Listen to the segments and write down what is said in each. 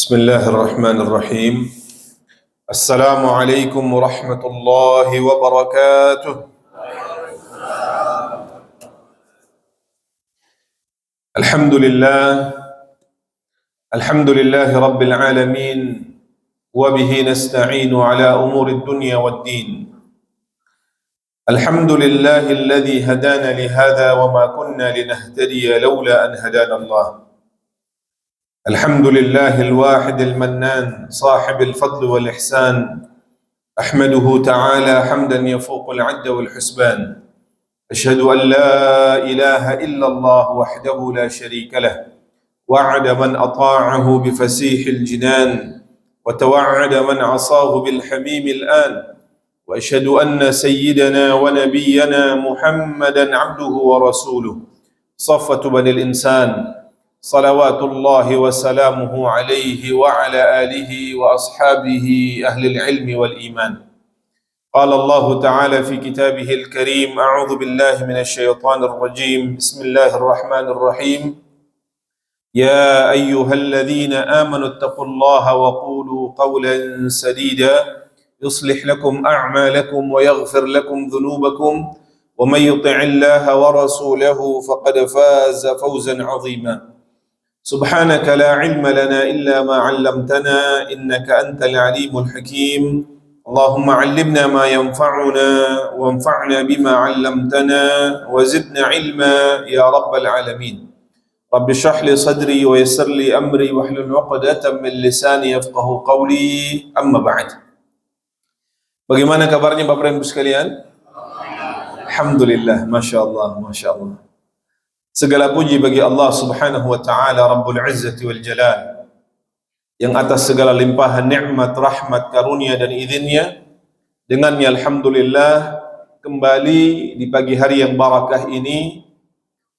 بسم الله الرحمن الرحيم. السلام عليكم ورحمة الله وبركاته. الحمد لله رب العالمين، وبه نستعين على أمور الدنيا والدين. الحمد لله الذي هدانا لهذا وما كنا لنهتدي لولا أن هدانا الله. الحمد لله الواحد المنان صاحب الفضل والإحسان، أحمده تعالى حمدا يفوق العد والحسبان. أشهد أن لا إله إلا الله وحده لا شريك له، وعد من أطاعه بفسيح الجنان، وتوعد من عصاه بالحميم الآن. وأشهد أن سيدنا ونبينا محمدا عبده ورسوله، صفة بني الإنسان، صلوات الله وسلامه عليه وعلى آله وأصحابه أهل العلم والإيمان. قال الله تعالى في كتابه الكريم: أعوذ بالله من الشيطان الرجيم، بسم الله الرحمن الرحيم. يا أيها الذين آمنوا اتقوا الله وقولوا قولا سديدا يصلح لكم أعمالكم ويغفر لكم ذنوبكم، ومن يطع الله ورسوله فقد فاز فوزا عظيما. سبحانك لا علم لنا إلا ما علمتنا إنك أنت العليم الحكيم. اللهم علمنا ما ينفعنا وانفعنا بما علمتنا وزدنا علما يا رب العالمين. رب اشرح لي صدري ويسر لي أمري واحلل عقدة من لساني يفقه قولي. أما بعد. Bagaimana kabarnya Bapak dan Ibu sekalian? Alhamdulillah, Masya Allah, Masya Allah. Segala puji bagi Allah subhanahu wa ta'ala Rabbul Izzati wal Jalal, yang atas segala limpahan nikmat, rahmat, karunia dan izinnya, dengannya alhamdulillah kembali di pagi hari yang barakah ini,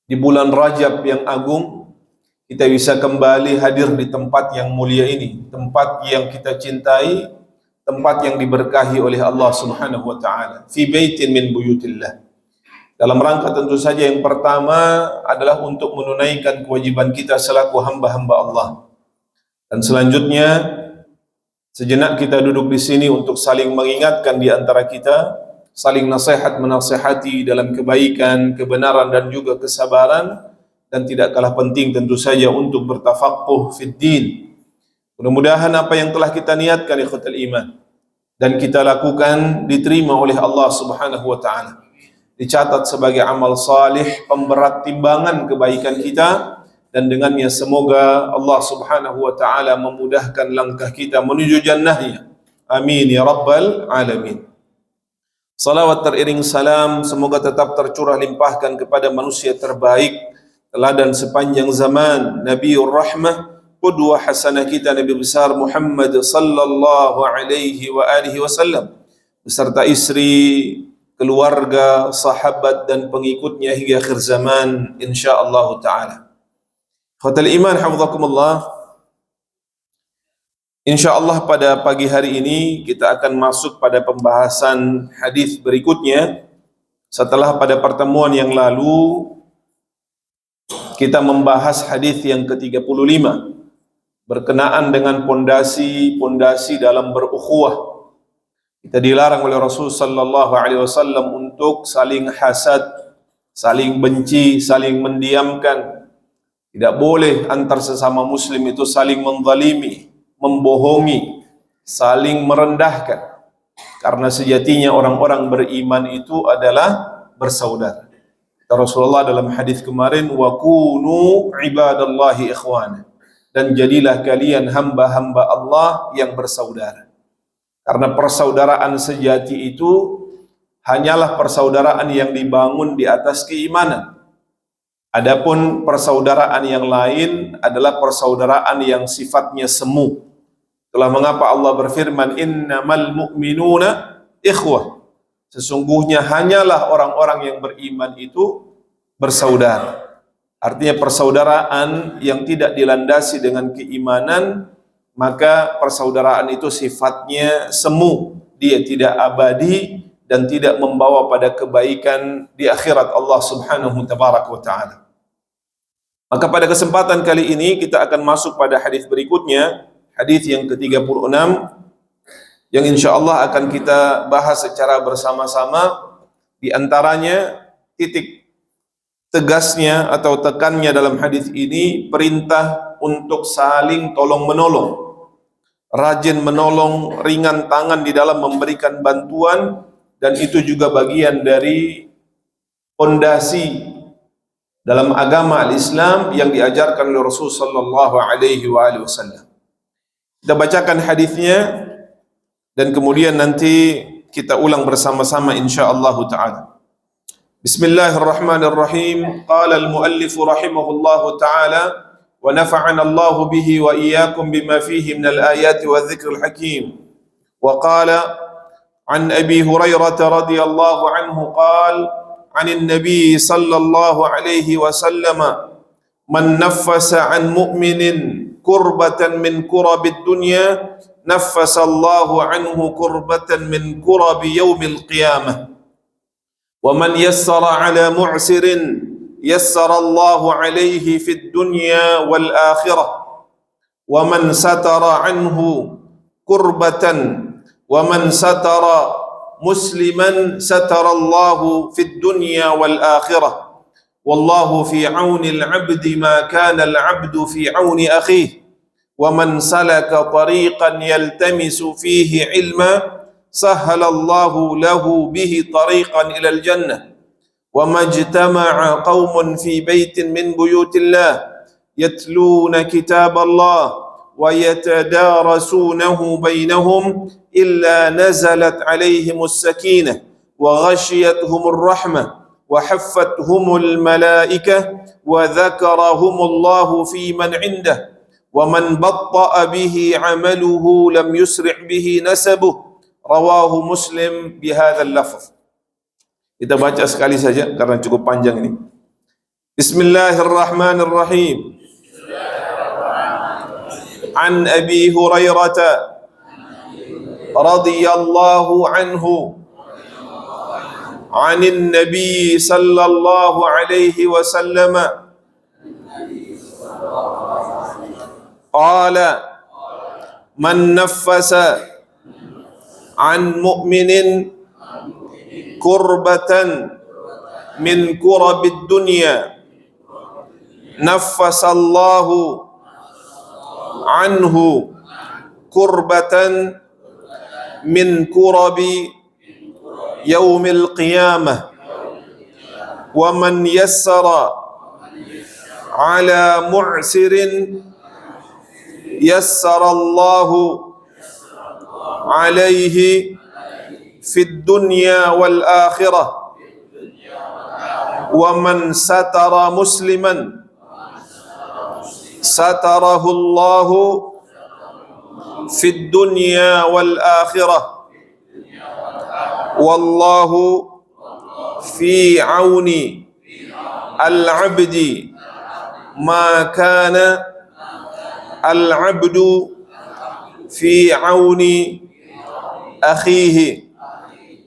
di bulan Rajab yang agung, kita bisa kembali hadir di tempat yang mulia ini, tempat yang kita cintai, tempat yang diberkahi oleh Allah subhanahu wa ta'ala, fi baitin min buyutillah. Dalam rangka tentu saja yang pertama adalah untuk menunaikan kewajiban kita selaku hamba-hamba Allah. Dan selanjutnya sejenak kita duduk di sini untuk saling mengingatkan di antara kita, saling nasihat menasihati dalam kebaikan, kebenaran dan juga kesabaran, dan tidak kalah penting tentu saja untuk bertafaqquh fid din. Mudah-mudahan apa yang telah kita niatkan ikhwatal iman dan kita lakukan diterima oleh Allah subhanahu wa ta'ala, dicatat sebagai amal salih, pemberat timbangan kebaikan kita, dan dengannya semoga Allah subhanahu wa ta'ala memudahkan langkah kita menuju jannahnya. Amin ya rabbal alamin. Salawat teriring salam semoga tetap tercurah limpahkan kepada manusia terbaik, teladan sepanjang zaman, Nabiur Rahmah, qudwah hasanah kita, Nabi besar Muhammad sallallahu alaihi wa alihi wasallam, beserta istri, keluarga, sahabat dan pengikutnya hingga akhir zaman insyaallah taala. Khawatul iman hafizakumullah. Insyaallah pada pagi hari ini kita akan masuk pada pembahasan hadis berikutnya setelah pada pertemuan yang lalu kita membahas hadis yang ke-35 berkenaan dengan pondasi dalam berukhuwah. Kita dilarang oleh Rasul sallallahu alaihi wasallam untuk saling hasad, saling benci, saling mendiamkan. Tidak boleh antar sesama muslim itu saling menzalimi, membohongi, saling merendahkan. Karena sejatinya orang-orang beriman itu adalah bersaudara. Kata Rasulullah dalam hadis kemarin, wa kunu ibadallahi ikhwana, dan jadilah kalian hamba-hamba Allah yang bersaudara. Karena persaudaraan sejati itu hanyalah persaudaraan yang dibangun di atas keimanan. Adapun persaudaraan yang lain adalah persaudaraan yang sifatnya semu. Itulah mengapa Allah berfirman, innamal mu'minuna ikhwah. Sesungguhnya hanyalah orang-orang yang beriman itu bersaudara. Artinya persaudaraan yang tidak dilandasi dengan keimanan, maka persaudaraan itu sifatnya semu, dia tidak abadi dan tidak membawa pada kebaikan di akhirat Allah subhanahu wa ta'ala. Maka pada kesempatan kali ini kita akan masuk pada hadis berikutnya, hadis yang ke-36 yang insyaallah akan kita bahas secara bersama-sama. Di antaranya titik tegasnya atau tekannya dalam hadis ini perintah untuk saling tolong-menolong, rajin menolong, ringan tangan di dalam memberikan bantuan, dan itu juga bagian dari fondasi dalam agama al-Islam yang diajarkan oleh Rasul sallallahu alaihi wasallam. Kita bacakan hadisnya dan kemudian nanti kita ulang bersama-sama insyaallah taala. Bismillahirrahmanirrahim. Qala al-muallif rahimahullahu taala wa nafa'ana Allah bihi wa iyyakum bima fihi min al-ayati wa dhikril hakim. Wa qala an Abi Hurairah radhiyallahu anhu qala an an-nabi sallallahu alaihi wasallam man naffasa an mu'minin kurbatan min kurabid dunya naffasa Allahu anhu kurbatan min kurabi yaumil qiyamah. Wa man yassara ala mu'sirin yassara Allahu alaihi fid dunya wal akhirah. Wa man satara anhu kurbatan wa man satara musliman satara Allahu fid dunya wal akhirah. Wallahu fi auni al-'abdi ma kana al-'abdu fi auni akhihi. وَمَنْ سَلَكَ طَرِيقًا يَلْتَمِسُ فِيهِ عِلْمًا سَهَّلَ اللَّهُ لَهُ بِهِ طَرِيقًا إِلَى الْجَنَّةِ وَمَا اجْتَمَعَ قَوْمٌ فِي بَيْتٍ مِّن بُيُوتِ اللَّهِ يَتْلُونَ كِتَابَ اللَّهِ وَيَتَدَارَسُونَهُ بَيْنَهُمْ إِلَّا نَزَلَتْ عَلَيْهِمُ السَّكِينَةُ وَغَشِيَتْهُمُ الرَّحْمَةُ وَحَفَّتْهُمُ الْمَلَائِكَةُ وَذَكَرَهُمُ اللَّهُ فِي مَنْ عِندَهُ وَمَنْ بَطَّأَ بِهِ عَمَلُهُ لَمْ يُسْرِعْ بِهِ نَسَبُهُ رواه مسلم بهذا اللفظ. Kita baca sekali saja karena cukup panjang ini. Bismillahirrahmanirrahim. An Abi Hurairah radhiyallahu anhu anin Nabi sallallahu alaihi wasallam qala man naffasa an mu'minin kurbatan min kurabid dunya naffasallahu anhu kurbatan min kurabi yaumil qiyamah wa man yassara ala mu'sirin yassarallahu alaihi fid dunya wal akhirah wa man satara musliman satarahu Allahu fid dunya wal akhirah wallahu fi auni al-'abdi ma kana al-'abdu fi auni akhihi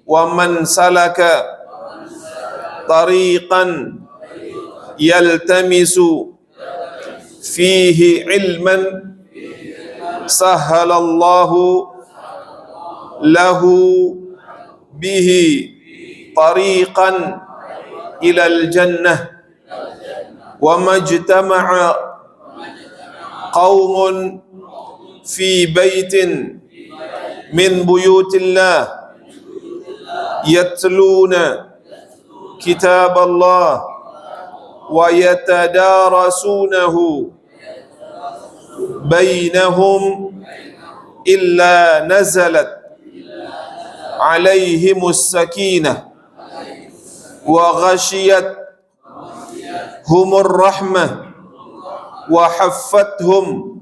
wa man salaka tariqan yaltamisu fihi ilman sahhalallahu lahu bihi tariqan ilal jannah wa majtama'a qaumun fi baitin min buyutillah yatluna kitab Allah wa yatadarasunahu bainahum illa nazalat alaihimus sakinah wa ghashiyat humur rahmah wa haffathum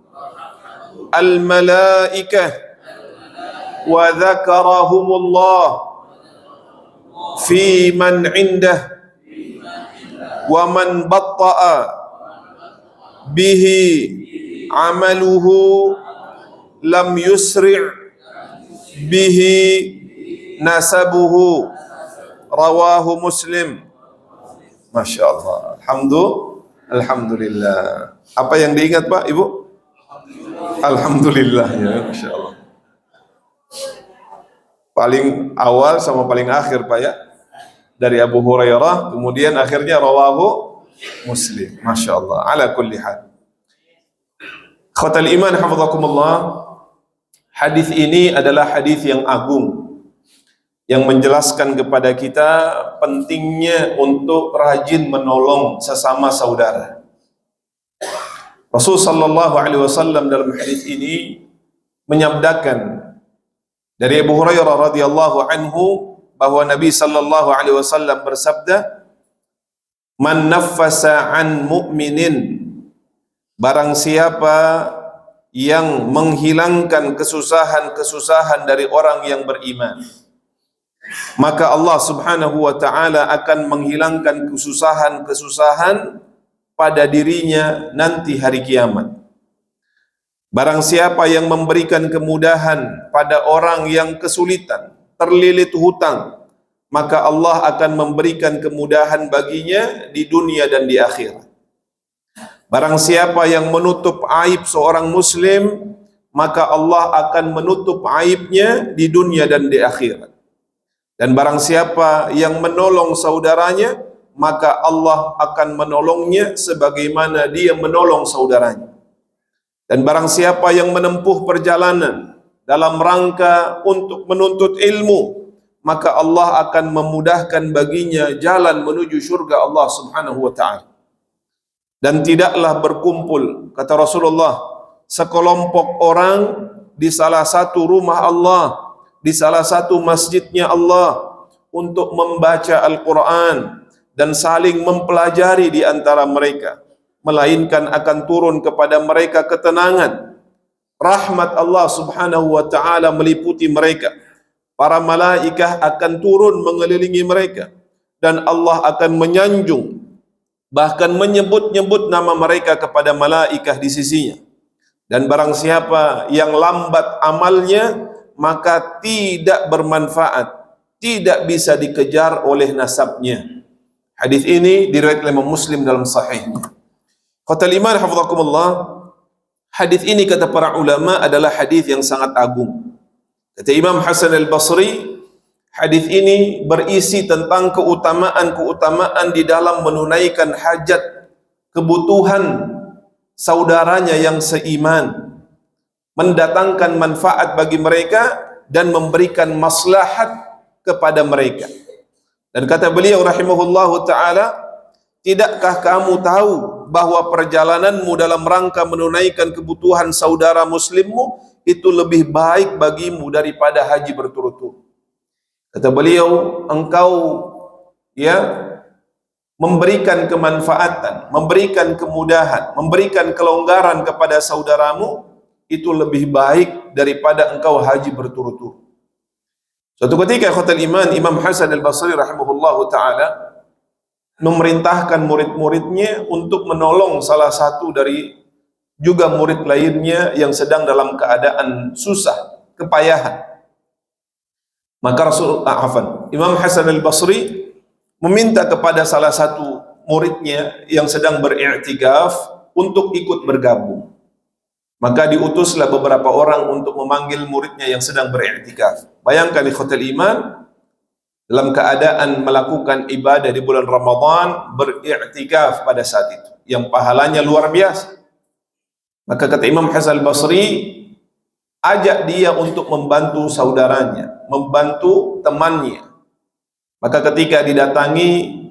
al-malaikah wa dhakarahumullah fi man indah wa man batta'a bihi amaluhu lam yusri' bihi nasabuhu rawahu Muslim. Masya Allah. Alhamdulillah. Apa yang diingat Pak, Ibu? Alhamdulillah ya, Masya Allah. Paling awal sama paling akhir Pak ya, dari Abu Hurairah, kemudian akhirnya rawahu Muslim. Masya Allah. Ala kulli hal. Khatal iman hafizakumullah. Hadis ini adalah hadis yang agung, yang menjelaskan kepada kita pentingnya untuk rajin menolong sesama saudara. Rasul sallallahu alaihi wasallam dalam hadis ini menyabdakan dari Abu Hurairah radhiyallahu anhu bahwa Nabi sallallahu alaihi wasallam bersabda, "Man naffasa an mu'minin," barang siapa yang menghilangkan kesusahan-kesusahan dari orang yang beriman, maka Allah Subhanahu wa taala akan menghilangkan kesusahan-kesusahan pada dirinya nanti hari kiamat. Barang siapa yang memberikan kemudahan pada orang yang kesulitan, terlilit hutang, maka Allah akan memberikan kemudahan baginya di dunia dan di akhirat. Barang siapa yang menutup aib seorang muslim, maka Allah akan menutup aibnya di dunia dan di akhirat. Dan barang siapa yang menolong saudaranya, maka Allah akan menolongnya sebagaimana dia menolong saudaranya. Dan barang siapa yang menempuh perjalanan dalam rangka untuk menuntut ilmu, maka Allah akan memudahkan baginya jalan menuju surga Allah Subhanahu wa taala. Dan tidaklah berkumpul, kata Rasulullah, sekelompok orang di salah satu rumah Allah, di salah satu masjidnya Allah, untuk membaca Al-Quran dan saling mempelajari di antara mereka, melainkan akan turun kepada mereka ketenangan. Rahmat Allah Subhanahu wa taala meliputi mereka. Para malaikah akan turun mengelilingi mereka, dan Allah akan menyanjung, bahkan menyebut-nyebut nama mereka kepada malaikah di sisinya. Dan barang siapa yang lambat amalnya, maka tidak bermanfaat, tidak bisa dikejar oleh nasabnya. Hadis ini diriwayatkan oleh Muslim dalam sahihnya. Qatal iman hafizakumullah. Hadis ini kata para ulama adalah hadis yang sangat agung. Kata Imam Hasan al-Basri, hadis ini berisi tentang keutamaan-keutamaan di dalam menunaikan hajat, kebutuhan saudaranya yang seiman, mendatangkan manfaat bagi mereka dan memberikan maslahat kepada mereka. Dan kata beliau rahimahullahu taala, tidakkah kamu tahu bahwa perjalananmu dalam rangka menunaikan kebutuhan saudara muslimmu itu lebih baik bagimu daripada haji berturut-turut. Kata beliau, engkau ya memberikan kemanfaatan, memberikan kemudahan, memberikan kelonggaran kepada saudaramu, itu lebih baik daripada engkau haji berturut-turut. Suatu ketika khatal iman, Imam Hasan al-Basri rahimahullahu ta'ala memerintahkan murid-muridnya untuk menolong salah satu dari juga murid lainnya yang sedang dalam keadaan susah, kepayahan. Maka Imam Hasan al-Basri meminta kepada salah satu muridnya yang sedang beriktikaf untuk ikut bergabung. Maka diutuslah beberapa orang untuk memanggil muridnya yang sedang beriktikaf. Bayangkan ikhwatal iman, dalam keadaan melakukan ibadah di bulan Ramadan, beriktikaf pada saat itu, yang pahalanya luar biasa. Maka kata Imam Hasan al-Basri, ajak dia untuk membantu saudaranya, membantu temannya. Maka ketika didatangi,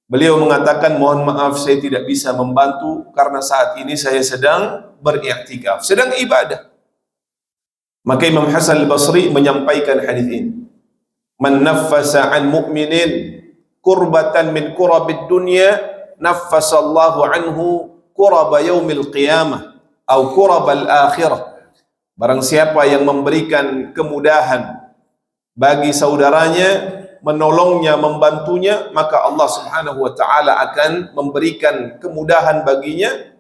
beliau mengatakan, mohon maaf saya tidak bisa membantu karena saat ini saya sedang beriktikaf, sedang ibadah. Maka Imam Hasan al-Basri menyampaikan hadis ini, man naffasa an mu'minin kurbatan min kurabid dunya, naffasallahu anhu kuraba yaumil qiyamah atau kurabal akhirah. Barang siapa yang memberikan kemudahan bagi saudaranya, menolongnya, membantunya, maka Allah Subhanahu wa taala akan memberikan kemudahan baginya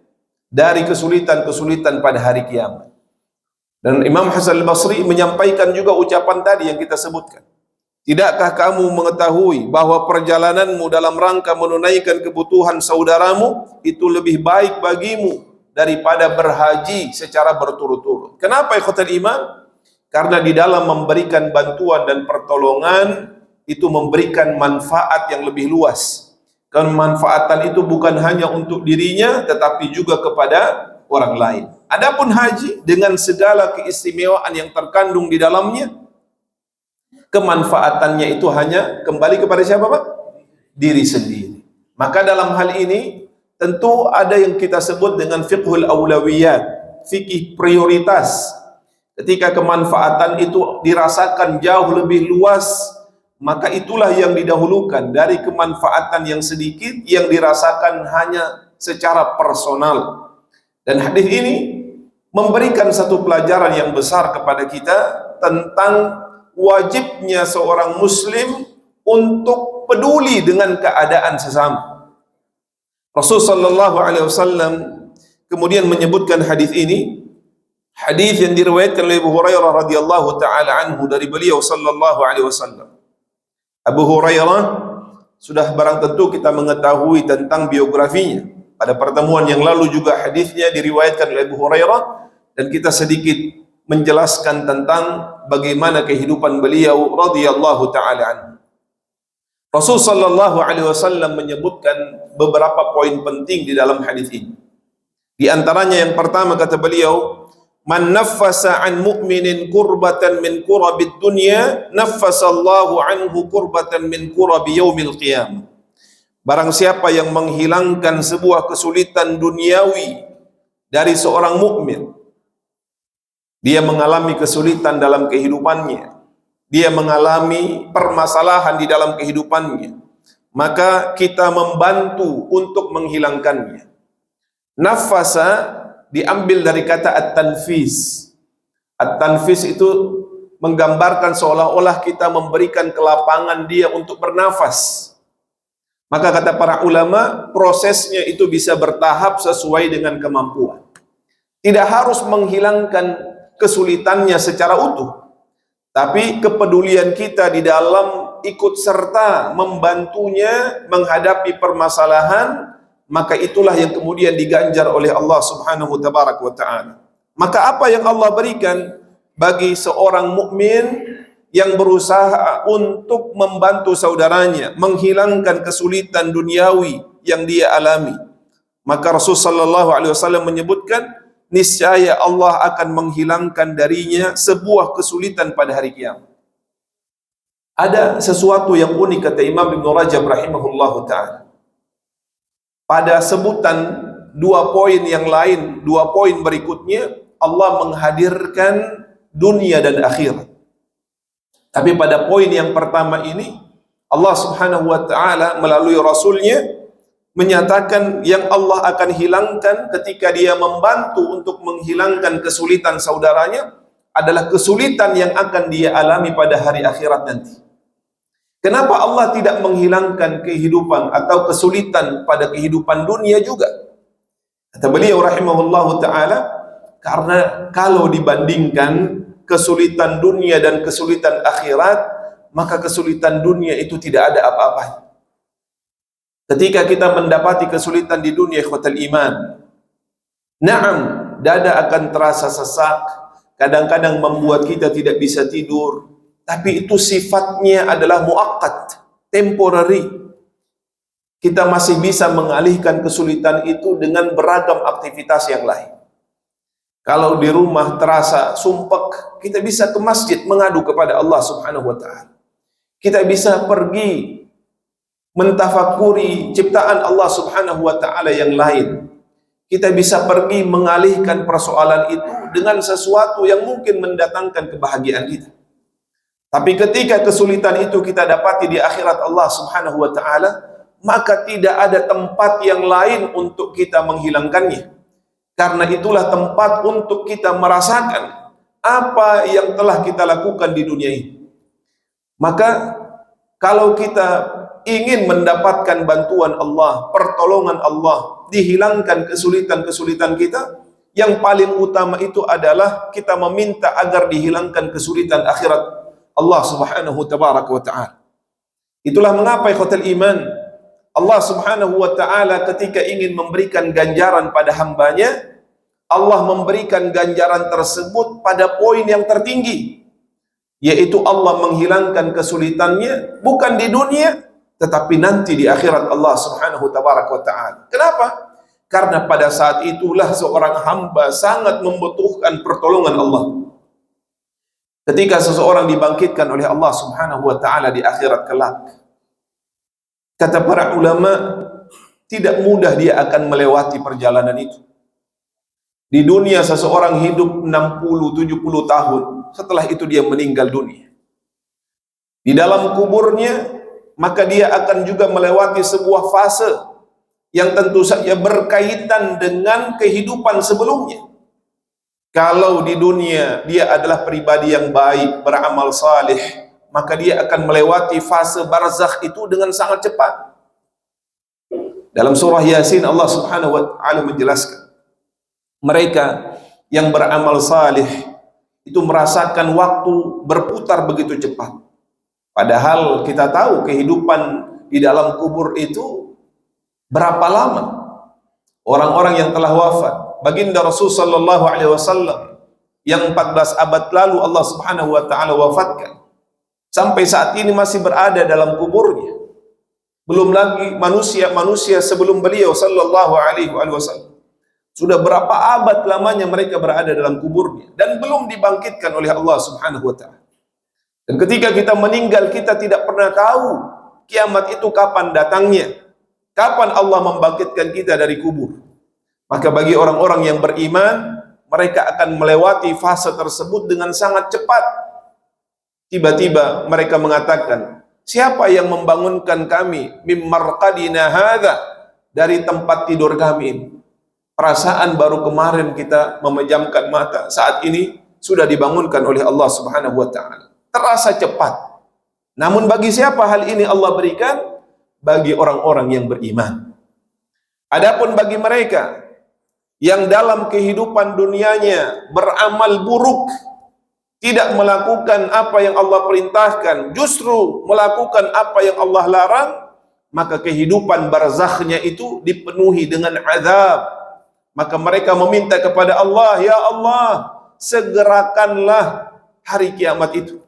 dari kesulitan-kesulitan pada hari kiamat. Dan Imam Hasan al-Basri menyampaikan juga ucapan tadi yang kita sebutkan. Tidakkah kamu mengetahui bahwa perjalananmu dalam rangka menunaikan kebutuhan saudaramu itu lebih baik bagimu daripada berhaji secara berturut-turut. Kenapa ikhwatal iman? Karena di dalam memberikan bantuan dan pertolongan itu memberikan manfaat yang lebih luas. Kemanfaatan itu bukan hanya untuk dirinya tetapi juga kepada orang lain. Adapun haji dengan segala keistimewaan yang terkandung di dalamnya, kemanfaatannya itu hanya kembali kepada siapa, Pak? Diri sendiri. Maka dalam hal ini tentu ada yang kita sebut dengan fiqhul aulawiyat, fikih prioritas. Ketika kemanfaatan itu dirasakan jauh lebih luas, maka itulah yang didahulukan dari kemanfaatan yang sedikit yang dirasakan hanya secara personal. Dan hadis ini memberikan satu pelajaran yang besar kepada kita tentang wajibnya seorang muslim untuk peduli dengan keadaan sesama. Rasulullah sallallahu alaihi wasallam kemudian menyebutkan hadis ini, hadis yang diriwayatkan oleh Abu Hurairah radhiyallahu taala anhu dari beliau sallallahu alaihi wasallam. Abu Hurairah sudah barang tentu kita mengetahui tentang biografinya. Pada pertemuan yang lalu juga hadisnya diriwayatkan oleh Abu Hurairah dan kita sedikit menjelaskan tentang bagaimana kehidupan beliau radhiyallahu taala anhu. Rasul sallallahu alaihi wasallam menyebutkan beberapa poin penting di dalam hadis ini. Di antaranya yang pertama kata beliau, "Man naffasa an mu'minin kurbatan min kurabid dunya, naffasallahu anhu kurbatan min kurabi yaumil qiyamah." Barang siapa yang menghilangkan sebuah kesulitan duniawi dari seorang mukmin, dia mengalami kesulitan dalam kehidupannya, dia mengalami permasalahan di dalam kehidupannya, maka kita membantu untuk menghilangkannya. Nafasa diambil dari kata at-tanfis. At-tanfis itu menggambarkan seolah-olah kita memberikan kelapangan dia untuk bernafas. Maka kata para ulama, prosesnya itu bisa bertahap sesuai dengan kemampuan. Tidak harus menghilangkan kesulitannya secara utuh, tapi kepedulian kita di dalam ikut serta membantunya menghadapi permasalahan, maka itulah yang kemudian diganjar oleh Allah Subhanahu tabaraka wa taala. Maka apa yang Allah berikan bagi seorang mukmin yang berusaha untuk membantu saudaranya menghilangkan kesulitan duniawi yang dia alami, maka Rasul sallallahu alaihi wasallam menyebutkan niscaya Allah akan menghilangkan darinya sebuah kesulitan pada hari kiamat. Ada sesuatu yang unik kata Imam Ibn Rajab rahimahullahu ta'ala. Pada sebutan dua poin yang lain, dua poin berikutnya, Allah menghadirkan dunia dan akhirat. Tapi pada poin yang pertama ini, Allah subhanahu wa ta'ala melalui Rasulnya menyatakan yang Allah akan hilangkan ketika dia membantu untuk menghilangkan kesulitan saudaranya adalah kesulitan yang akan dia alami pada hari akhirat nanti. Kenapa Allah tidak menghilangkan kehidupan atau kesulitan pada kehidupan dunia juga? Kata beliau rahimahullahu ta'ala, karena kalau dibandingkan kesulitan dunia dan kesulitan akhirat, maka kesulitan dunia itu tidak ada apa-apanya. Ketika kita mendapati kesulitan di dunia ikhwatal iman, na'am, dada akan terasa sesak, kadang-kadang membuat kita tidak bisa tidur, tapi itu sifatnya adalah muaqqat, temporary. Kita masih bisa mengalihkan kesulitan itu dengan beragam aktivitas yang lain. Kalau di rumah terasa sumpek, kita bisa ke masjid mengadu kepada Allah subhanahu wa ta'ala. Kita bisa pergi mentafakuri ciptaan Allah subhanahu wa ta'ala yang lain. Kita bisa pergi mengalihkan persoalan itu dengan sesuatu yang mungkin mendatangkan kebahagiaan kita. Tapi ketika kesulitan itu kita dapati di akhirat Allah subhanahu wa ta'ala, maka tidak ada tempat yang lain untuk kita menghilangkannya. Karena itulah tempat untuk kita merasakan apa yang telah kita lakukan di dunia ini. Maka kalau kita ingin mendapatkan bantuan Allah, pertolongan Allah, dihilangkan kesulitan-kesulitan kita, yang paling utama itu adalah kita meminta agar dihilangkan kesulitan akhirat Allah subhanahu tabaraka wa ta'ala. Itulah mengapa ikhwatal iman, Allah subhanahu wa ta'ala ketika ingin memberikan ganjaran pada hambanya, Allah memberikan ganjaran tersebut pada poin yang tertinggi, yaitu Allah menghilangkan kesulitannya bukan di dunia, tetapi nanti di akhirat Allah Subhanahu wa ta'ala. Kenapa? Karena pada saat itulah seorang hamba sangat membutuhkan pertolongan Allah. Ketika seseorang dibangkitkan oleh Allah Subhanahu wa ta'ala di akhirat kelak, kata para ulama, tidak mudah dia akan melewati perjalanan itu. Di dunia seseorang hidup 60-70 tahun, setelah itu dia meninggal dunia. Di dalam kuburnya, maka dia akan juga melewati sebuah fase yang tentu saja berkaitan dengan kehidupan sebelumnya. Kalau di dunia dia adalah pribadi yang baik, beramal saleh, maka dia akan melewati fase barzakh itu dengan sangat cepat. Dalam surah Yasin Allah Subhanahu wa ta'ala menjelaskan, mereka yang beramal saleh itu merasakan waktu berputar begitu cepat. Padahal kita tahu kehidupan di dalam kubur itu berapa lama. Orang-orang yang telah wafat, baginda Rasul sallallahu alaihi wasallam yang 14 abad lalu Allah Subhanahu wa ta'ala wafatkan, sampai saat ini masih berada dalam kuburnya. Belum lagi manusia-manusia sebelum beliau sallallahu alaihi wasallam. Sudah berapa abad lamanya mereka berada dalam kuburnya dan belum dibangkitkan oleh Allah Subhanahu wa ta'ala. Dan ketika kita meninggal, kita tidak pernah tahu kiamat itu kapan datangnya, kapan Allah membangkitkan kita dari kubur. Maka bagi orang-orang yang beriman, mereka akan melewati fase tersebut dengan sangat cepat. Tiba-tiba mereka mengatakan, siapa yang membangunkan kami mim marqadina hadza, dari tempat tidur kami ini? Perasaan baru kemarin kita memejamkan mata, saat ini sudah dibangunkan oleh Allah Subhanahu wa ta'ala. Terasa cepat. Namun bagi siapa hal ini Allah berikan? Bagi orang-orang yang beriman. Adapun bagi mereka yang dalam kehidupan dunianya beramal buruk, tidak melakukan apa yang Allah perintahkan, justru melakukan apa yang Allah larang, maka kehidupan barzakhnya itu dipenuhi dengan azab. Maka mereka meminta kepada Allah, ya Allah, segerakanlah hari kiamat itu.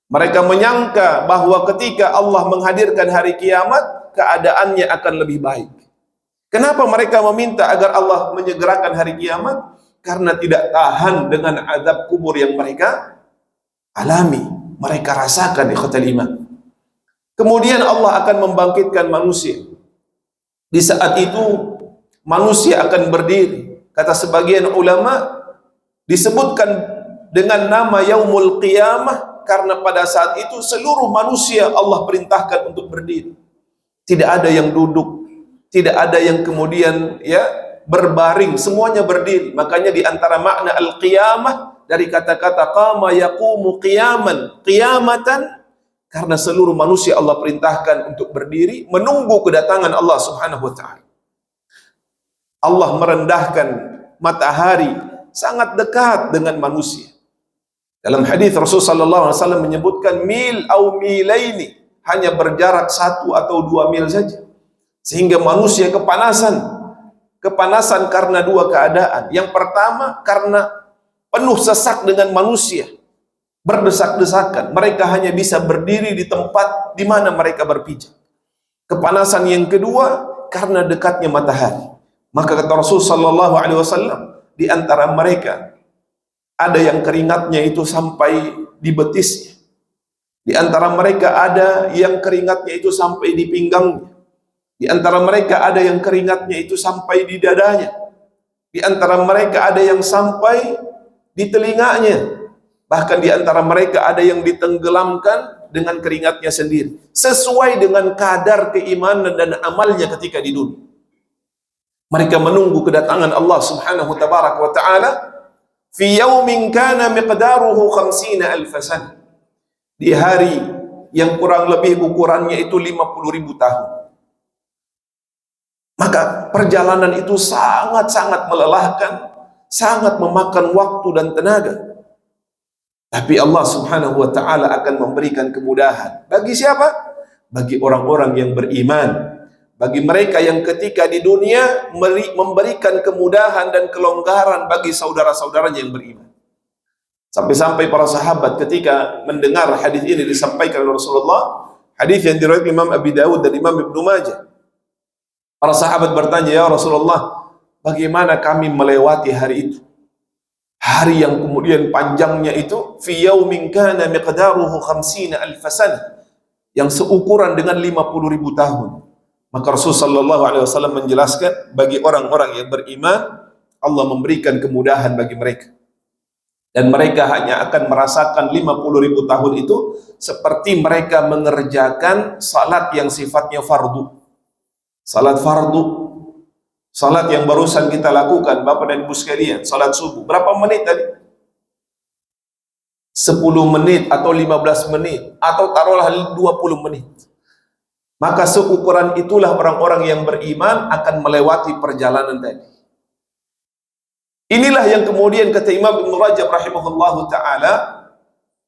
Mereka menyangka bahwa ketika Allah menghadirkan hari kiamat, keadaannya akan lebih baik. Kenapa mereka meminta agar Allah menyegerakan hari kiamat? Karena tidak tahan dengan azab kubur yang mereka alami, mereka rasakan, ikhwatal iman. Kemudian Allah akan membangkitkan manusia. Di saat itu manusia akan berdiri. Kata sebagian ulama, disebutkan dengan nama Yaumul Qiyamah karena pada saat itu seluruh manusia Allah perintahkan untuk berdiri. Tidak ada yang duduk, tidak ada yang kemudian berbaring, semuanya berdiri. Makanya di antara makna al-qiyamah dari kata-kata qama yaqumu qiyaman, qiyamatan, karena seluruh manusia Allah perintahkan untuk berdiri menunggu kedatangan Allah Subhanahu wa ta'ala. Allah merendahkan matahari sangat dekat dengan manusia. Dalam hadis Rasul sallallahu alaihi wasallam menyebutkan mil au milaini, hanya berjarak 1 atau 2 mil saja. Sehingga manusia kepanasan karena dua keadaan. Yang pertama karena penuh sesak dengan manusia, berdesak-desakan. Mereka hanya bisa berdiri di tempat di mana mereka berpijak. Kepanasan yang kedua karena dekatnya matahari. Maka kata Rasul sallallahu alaihi wasallam, di antara mereka ada yang keringatnya itu sampai di betisnya. Di antara mereka ada yang keringatnya itu sampai di pinggangnya. Di antara mereka ada yang keringatnya itu sampai di dadanya. Di antara mereka ada yang sampai di telinganya. Bahkan di antara mereka ada yang ditenggelamkan dengan keringatnya sendiri. Sesuai dengan kadar keimanan dan amalnya ketika di dunia. Mereka menunggu kedatangan Allah Subhanahu wa ta'ala fi yaumin kana miqdaruhu 50,000 sana, di hari yang kurang lebih ukurannya itu 50.000 tahun. Maka perjalanan itu sangat-sangat melelahkan, sangat memakan waktu dan tenaga. Tapi Allah Subhanahu wa ta'ala akan memberikan kemudahan. Bagi siapa? Bagi orang-orang yang beriman, bagi mereka yang ketika di dunia memberikan kemudahan dan kelonggaran bagi saudara-saudaranya yang beriman. Sampai-sampai para sahabat ketika mendengar hadis ini disampaikan oleh Rasulullah, hadis yang diriwayatkan Imam Abi Dawud dan Imam Ibnu Majah, para sahabat bertanya, ya Rasulullah, bagaimana kami melewati hari itu? Hari yang kemudian panjangnya itu, fi yaumin kana miqdaruhu 50,000 sanah, yang seukuran dengan 50.000 tahun. Maka Rasulullah SAW menjelaskan, bagi orang-orang yang beriman, Allah memberikan kemudahan bagi mereka. Dan mereka hanya akan merasakan 50.000 tahun itu seperti mereka mengerjakan salat yang sifatnya fardu. Salat fardu, salat yang barusan kita lakukan, Bapak dan Ibu sekalian, salat subuh. Berapa menit tadi? 10 menit atau 15 menit atau taruhlah 20 menit. Maka seukuran itulah orang-orang yang beriman akan melewati perjalanan tadi. Inilah yang kemudian kata Imam Ibnu Rajab rahimahullahu taala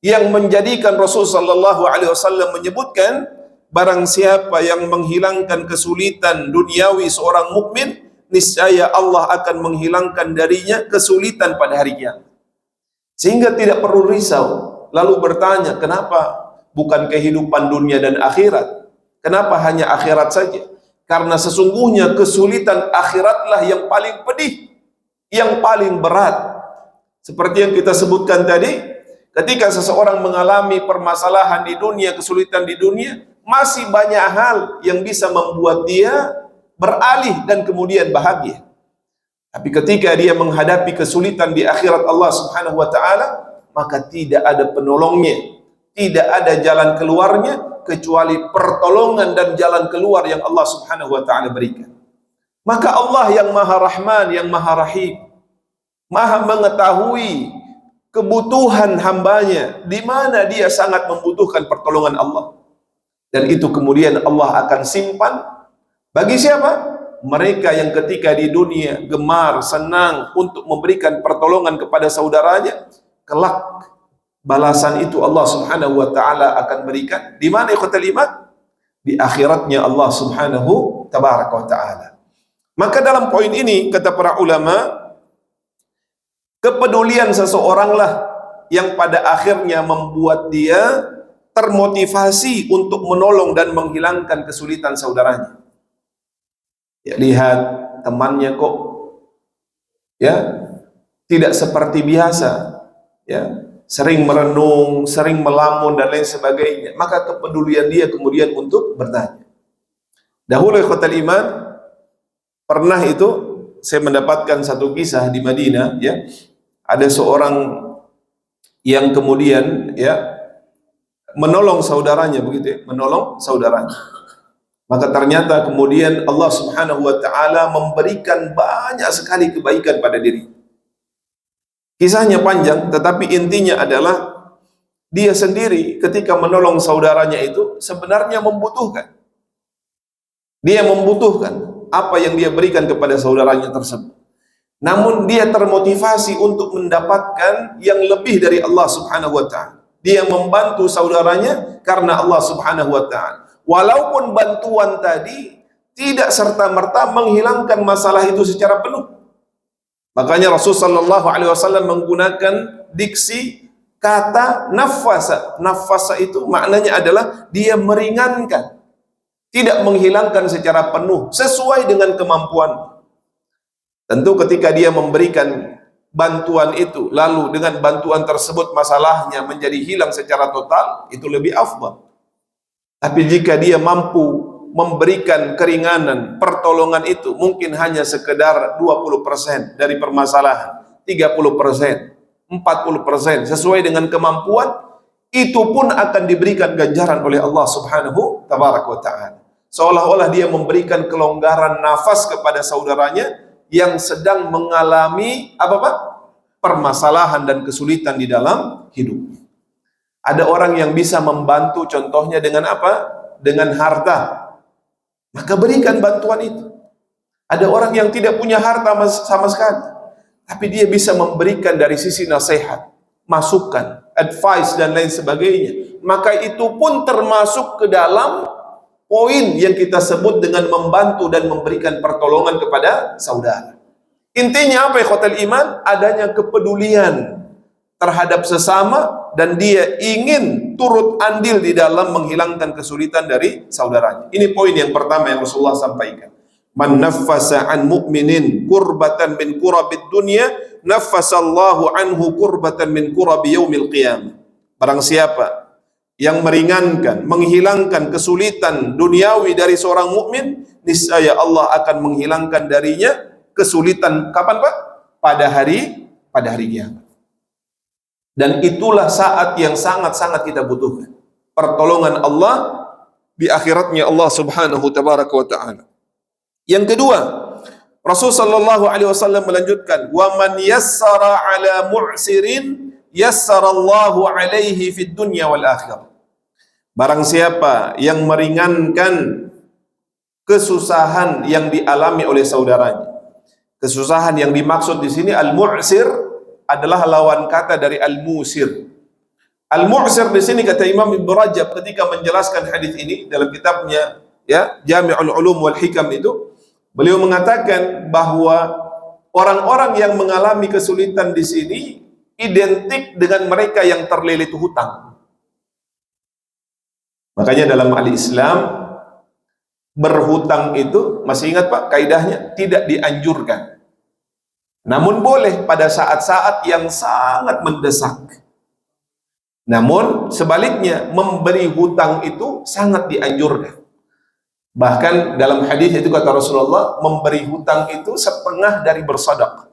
yang menjadikan Rasul sallallahu alaihi wasallam menyebutkan, barang siapa yang menghilangkan kesulitan duniawi seorang mukmin, niscaya Allah akan menghilangkan darinya kesulitan pada hari kiamat. Sehingga tidak perlu risau lalu bertanya, kenapa bukan kehidupan dunia dan akhirat? Kenapa hanya akhirat saja? Karena sesungguhnya kesulitan akhiratlah yang paling pedih, yang paling berat. Seperti yang kita sebutkan tadi, ketika seseorang mengalami permasalahan di dunia, kesulitan di dunia, masih banyak hal yang bisa membuat dia beralih dan kemudian bahagia. Tapi ketika dia menghadapi kesulitan di akhirat Allah Subhanahu wa taala, maka tidak ada penolongnya, tidak ada jalan keluarnya kecuali pertolongan dan jalan keluar yang Allah Subhanahu wa taala berikan. Maka Allah yang Maha Rahman, yang Maha Rahim, Maha mengetahui kebutuhan hambanya, di mana dia sangat membutuhkan pertolongan Allah. Dan itu kemudian Allah akan simpan bagi siapa? Mereka yang ketika di dunia gemar, senang untuk memberikan pertolongan kepada saudaranya, kelak balasan itu Allah Subhanahu wa taala akan berikan di mana ikhwatal iman? Di akhiratnya Allah Subhanahu tabaraka wa taala. Maka dalam poin ini kata para ulama, kepedulian seseoranglah yang pada akhirnya membuat dia termotivasi untuk menolong dan menghilangkan kesulitan saudaranya. Ya, lihat temannya kok ya tidak seperti biasa, ya sering merenung, sering melamun dan lain sebagainya, maka kepedulian dia kemudian untuk bertanya. Dahulu ikhwatal iman, pernah itu saya mendapatkan satu kisah di Madinah, ya ada seorang yang kemudian ya menolong saudaranya, begitu ya, menolong saudaranya. Maka ternyata kemudian Allah Subhanahu wa taala memberikan banyak sekali kebaikan pada diri. Kisahnya panjang, tetapi intinya adalah dia sendiri ketika menolong saudaranya itu sebenarnya membutuhkan. Dia membutuhkan apa yang dia berikan kepada saudaranya tersebut. Namun dia termotivasi untuk mendapatkan yang lebih dari Allah Subhanahu wa taala. Dia membantu saudaranya karena Allah Subhanahu wa taala. Walaupun bantuan tadi tidak serta-merta menghilangkan masalah itu secara penuh. Makanya Rasulullah SAW menggunakan diksi kata nafasa. Nafasa itu maknanya adalah dia meringankan, tidak menghilangkan secara penuh, sesuai dengan kemampuan. Tentu ketika dia memberikan bantuan itu, lalu dengan bantuan tersebut masalahnya menjadi hilang secara total, itu lebih afdal. Tapi jika dia mampu memberikan keringanan, pertolongan itu mungkin hanya sekedar 20% dari permasalahan, 30%, 40%, sesuai dengan kemampuan, itu pun akan diberikan ganjaran oleh Allah Subhanahu tabaraka wa ta'ala. Seolah-olah dia memberikan kelonggaran nafas kepada saudaranya yang sedang mengalami apa Pak? Permasalahan dan kesulitan di dalam hidup. Ada orang yang bisa membantu, contohnya dengan apa? Dengan harta. Maka berikan bantuan itu. Ada orang yang tidak punya harta sama sekali, tapi dia bisa memberikan dari sisi nasihat, masukan, advice dan lain sebagainya. Maka itu pun termasuk ke dalam poin yang kita sebut dengan membantu dan memberikan pertolongan kepada saudara. Intinya apa ya ikhwatal iman? Adanya kepedulian terhadap sesama dan dia ingin turut andil di dalam menghilangkan kesulitan dari saudaranya. Ini poin yang pertama yang Rasulullah sampaikan. Man naffasa an mu'minin kurbatan min kurabid dunya, naffasallahu anhu kurbatan min kurabi yaumil qiyamah. Barang siapa yang meringankan, menghilangkan kesulitan duniawi dari seorang mukmin, niscaya Allah akan menghilangkan darinya kesulitan kapan Pak? Pada hari kiamat. Dan itulah saat yang sangat-sangat kita butuhkan pertolongan Allah di akhiratnya Allah Subhanahu tabaraka wa taala. Yang kedua, Rasul sallallahu alaihi wasallam melanjutkan, "Wa man yassara ala mu'sirin yassarallahu alaihi fid dunya wal akhirah." Barang siapa yang meringankan kesusahan yang dialami oleh saudaranya. Kesusahan yang dimaksud di sini al-mu'sir adalah lawan kata dari al-musir. Al-mu'sir di sini kata Imam Ibnu Rajab ketika menjelaskan hadis ini dalam kitabnya ya Jami'ul Ulum wal Hikam itu, beliau mengatakan bahwa orang-orang yang mengalami kesulitan di sini identik dengan mereka yang terlilit hutang. Makanya dalam al-Islam berhutang itu, masih ingat Pak kaidahnya, tidak dianjurkan. Namun boleh pada saat-saat yang sangat mendesak. Namun sebaliknya memberi hutang itu sangat dianjurkan. Bahkan dalam hadis itu kata Rasulullah, memberi hutang itu setengah dari bersedekah.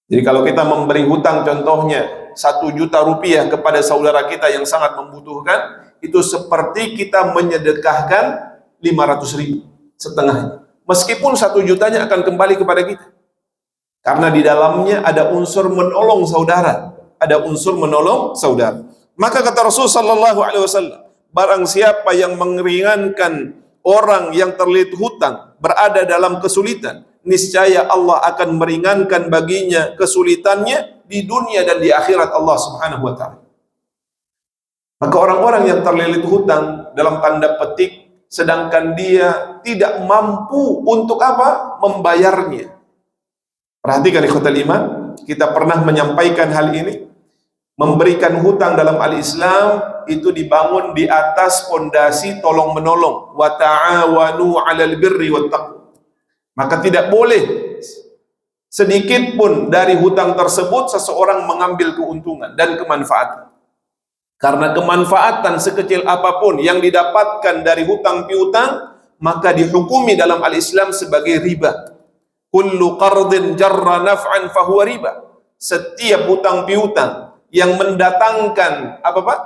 Jadi kalau kita memberi hutang contohnya 1 juta rupiah kepada saudara kita yang sangat membutuhkan, itu seperti kita menyedekahkan 500.000, setengahnya. Meskipun 1 jutanya akan kembali kepada kita. Karena di dalamnya ada unsur menolong saudara, ada unsur menolong saudara. Maka kata Rasul sallallahu alaihi wasallam, barang siapa yang meringankan orang yang terlilit hutang, berada dalam kesulitan, niscaya Allah akan meringankan baginya kesulitannya di dunia dan di akhirat Allah Subhanahu wa taala. Maka orang-orang yang terlilit hutang dalam tanda petik sedangkan dia tidak mampu untuk apa? Membayarnya. Perhatikan ikhwatal iman, kita pernah menyampaikan hal ini. Memberikan hutang dalam al-Islam itu dibangun di atas pondasi tolong menolong. Wa ta'awanu 'alal birri wat taqwa. Maka tidak boleh sedikit pun dari hutang tersebut seseorang mengambil keuntungan dan kemanfaatan. Karena kemanfaatan sekecil apapun yang didapatkan dari hutang piutang, maka dihukumi dalam al-Islam sebagai riba. Kullu qardin jarra naf'an fahuwa riba. Setiap hutang piutang yang mendatangkan apa Pak?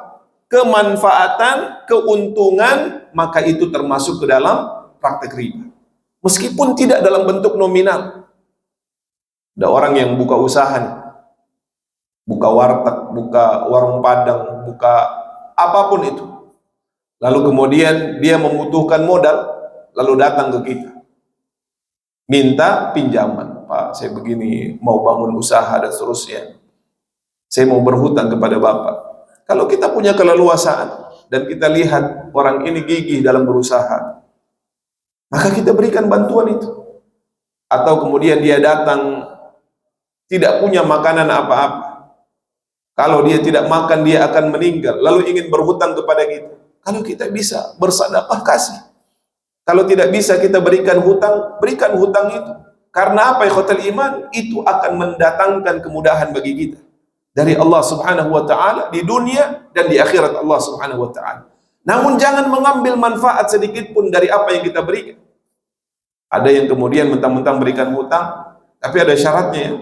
Kemanfaatan, keuntungan, maka itu termasuk ke dalam praktek riba. Meskipun tidak dalam bentuk nominal. Ada orang yang buka usaha nih, buka warteg, buka warung padang, buka apapun itu. Lalu kemudian dia membutuhkan modal, lalu datang ke kita. Minta pinjaman, Pak, saya begini mau bangun usaha dan seterusnya. Saya mau berhutang kepada Bapak. Kalau kita punya keleluasaan dan kita lihat orang ini gigih dalam berusaha, maka kita berikan bantuan itu. Atau kemudian dia datang tidak punya makanan apa-apa. Kalau dia tidak makan, dia akan meninggal. Lalu ingin berhutang kepada kita. Kalau kita bisa bersedekah, kasih. Kalau tidak bisa kita berikan hutang itu. Karena apa ikhwatal iman? Itu akan mendatangkan kemudahan bagi kita dari Allah Subhanahu wa taala di dunia dan di akhirat Allah Subhanahu wa taala. Namun jangan mengambil manfaat sedikit pun dari apa yang kita berikan. Ada yang kemudian mentang-mentang berikan hutang, tapi ada syaratnya ya.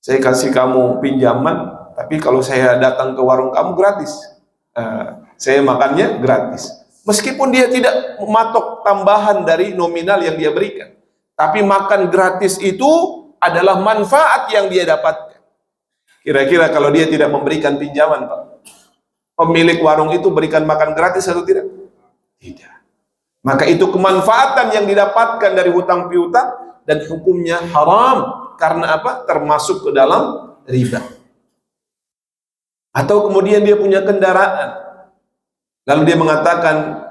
Saya kasih kamu pinjaman, tapi kalau saya datang ke warung kamu gratis. Saya makannya gratis. Meskipun dia tidak mematok tambahan dari nominal yang dia berikan. Tapi makan gratis itu adalah manfaat yang dia dapatkan. Kira-kira kalau dia tidak memberikan pinjaman, Pak, pemilik warung itu berikan makan gratis atau tidak? Tidak. Maka itu kemanfaatan yang didapatkan dari hutang piutang dan hukumnya haram. Karena apa? Termasuk ke dalam riba. Atau kemudian dia punya kendaraan, lalu dia mengatakan,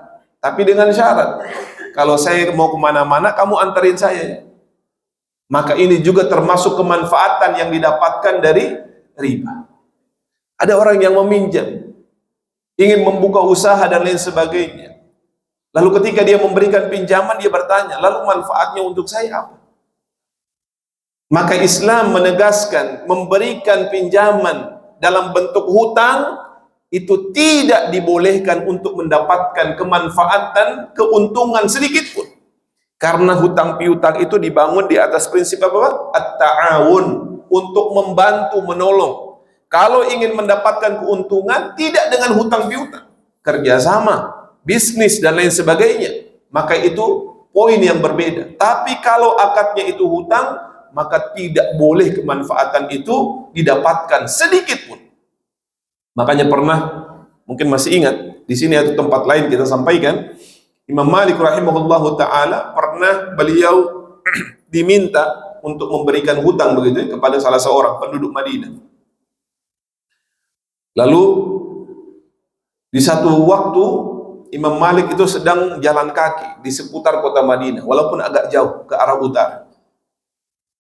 Tapi dengan syarat, kalau saya mau kemana-mana, kamu anterin saya. Maka ini juga termasuk kemanfaatan yang didapatkan dari riba. Ada orang yang meminjam, ingin membuka usaha dan lain sebagainya. Lalu ketika dia memberikan pinjaman, dia bertanya, lalu manfaatnya untuk saya apa? Maka Islam menegaskan, memberikan pinjaman dalam bentuk hutang, itu tidak dibolehkan untuk mendapatkan kemanfaatan, keuntungan sedikit pun. Karena hutang piutang itu dibangun di atas prinsip apa? At-ta'awun, untuk membantu, menolong. Kalau ingin mendapatkan keuntungan, tidak dengan hutang piutang, kerjasama, bisnis dan lain sebagainya, maka itu poin yang berbeda. Tapi kalau akadnya itu hutang, maka tidak boleh kemanfaatan itu didapatkan sedikit pun. Makanya pernah, mungkin masih ingat, di sini atau tempat lain kita sampaikan, Imam Malik rahimahullahu ta'ala pernah beliau diminta untuk memberikan hutang begitu kepada salah seorang penduduk Madinah. Lalu di satu waktu Imam Malik itu sedang jalan kaki di seputar kota Madinah, walaupun agak jauh ke arah utara.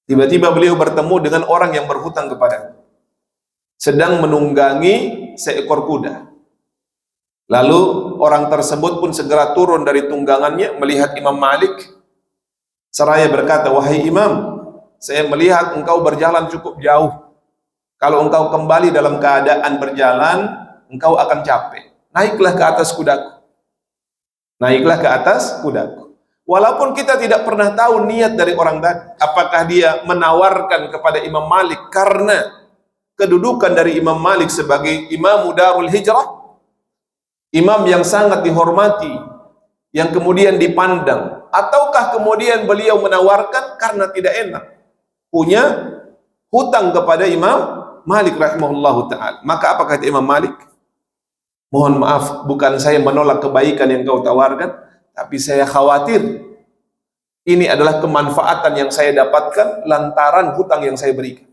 Tiba-tiba beliau bertemu dengan orang yang berhutang kepadanya, sedang menunggangi seekor kuda. Lalu orang tersebut pun segera turun dari tunggangannya melihat Imam Malik, seraya berkata, wahai Imam, saya melihat engkau berjalan cukup jauh. Kalau engkau kembali dalam keadaan berjalan, engkau akan capek. Naiklah ke atas kudaku. Naiklah ke atas kudaku. Walaupun kita tidak pernah tahu niat dari orang tadi, apakah dia menawarkan kepada Imam Malik karena kedudukan dari Imam Malik sebagai Imam Darul Hijrah, imam yang sangat dihormati, yang kemudian dipandang, ataukah kemudian beliau menawarkan karena tidak enak punya hutang kepada Imam Malik rahimahullahu ta'ala. Maka apa kata Imam Malik? Mohon maaf, bukan saya menolak kebaikan yang kau tawarkan, tapi saya khawatir ini adalah kemanfaatan yang saya dapatkan lantaran hutang yang saya berikan.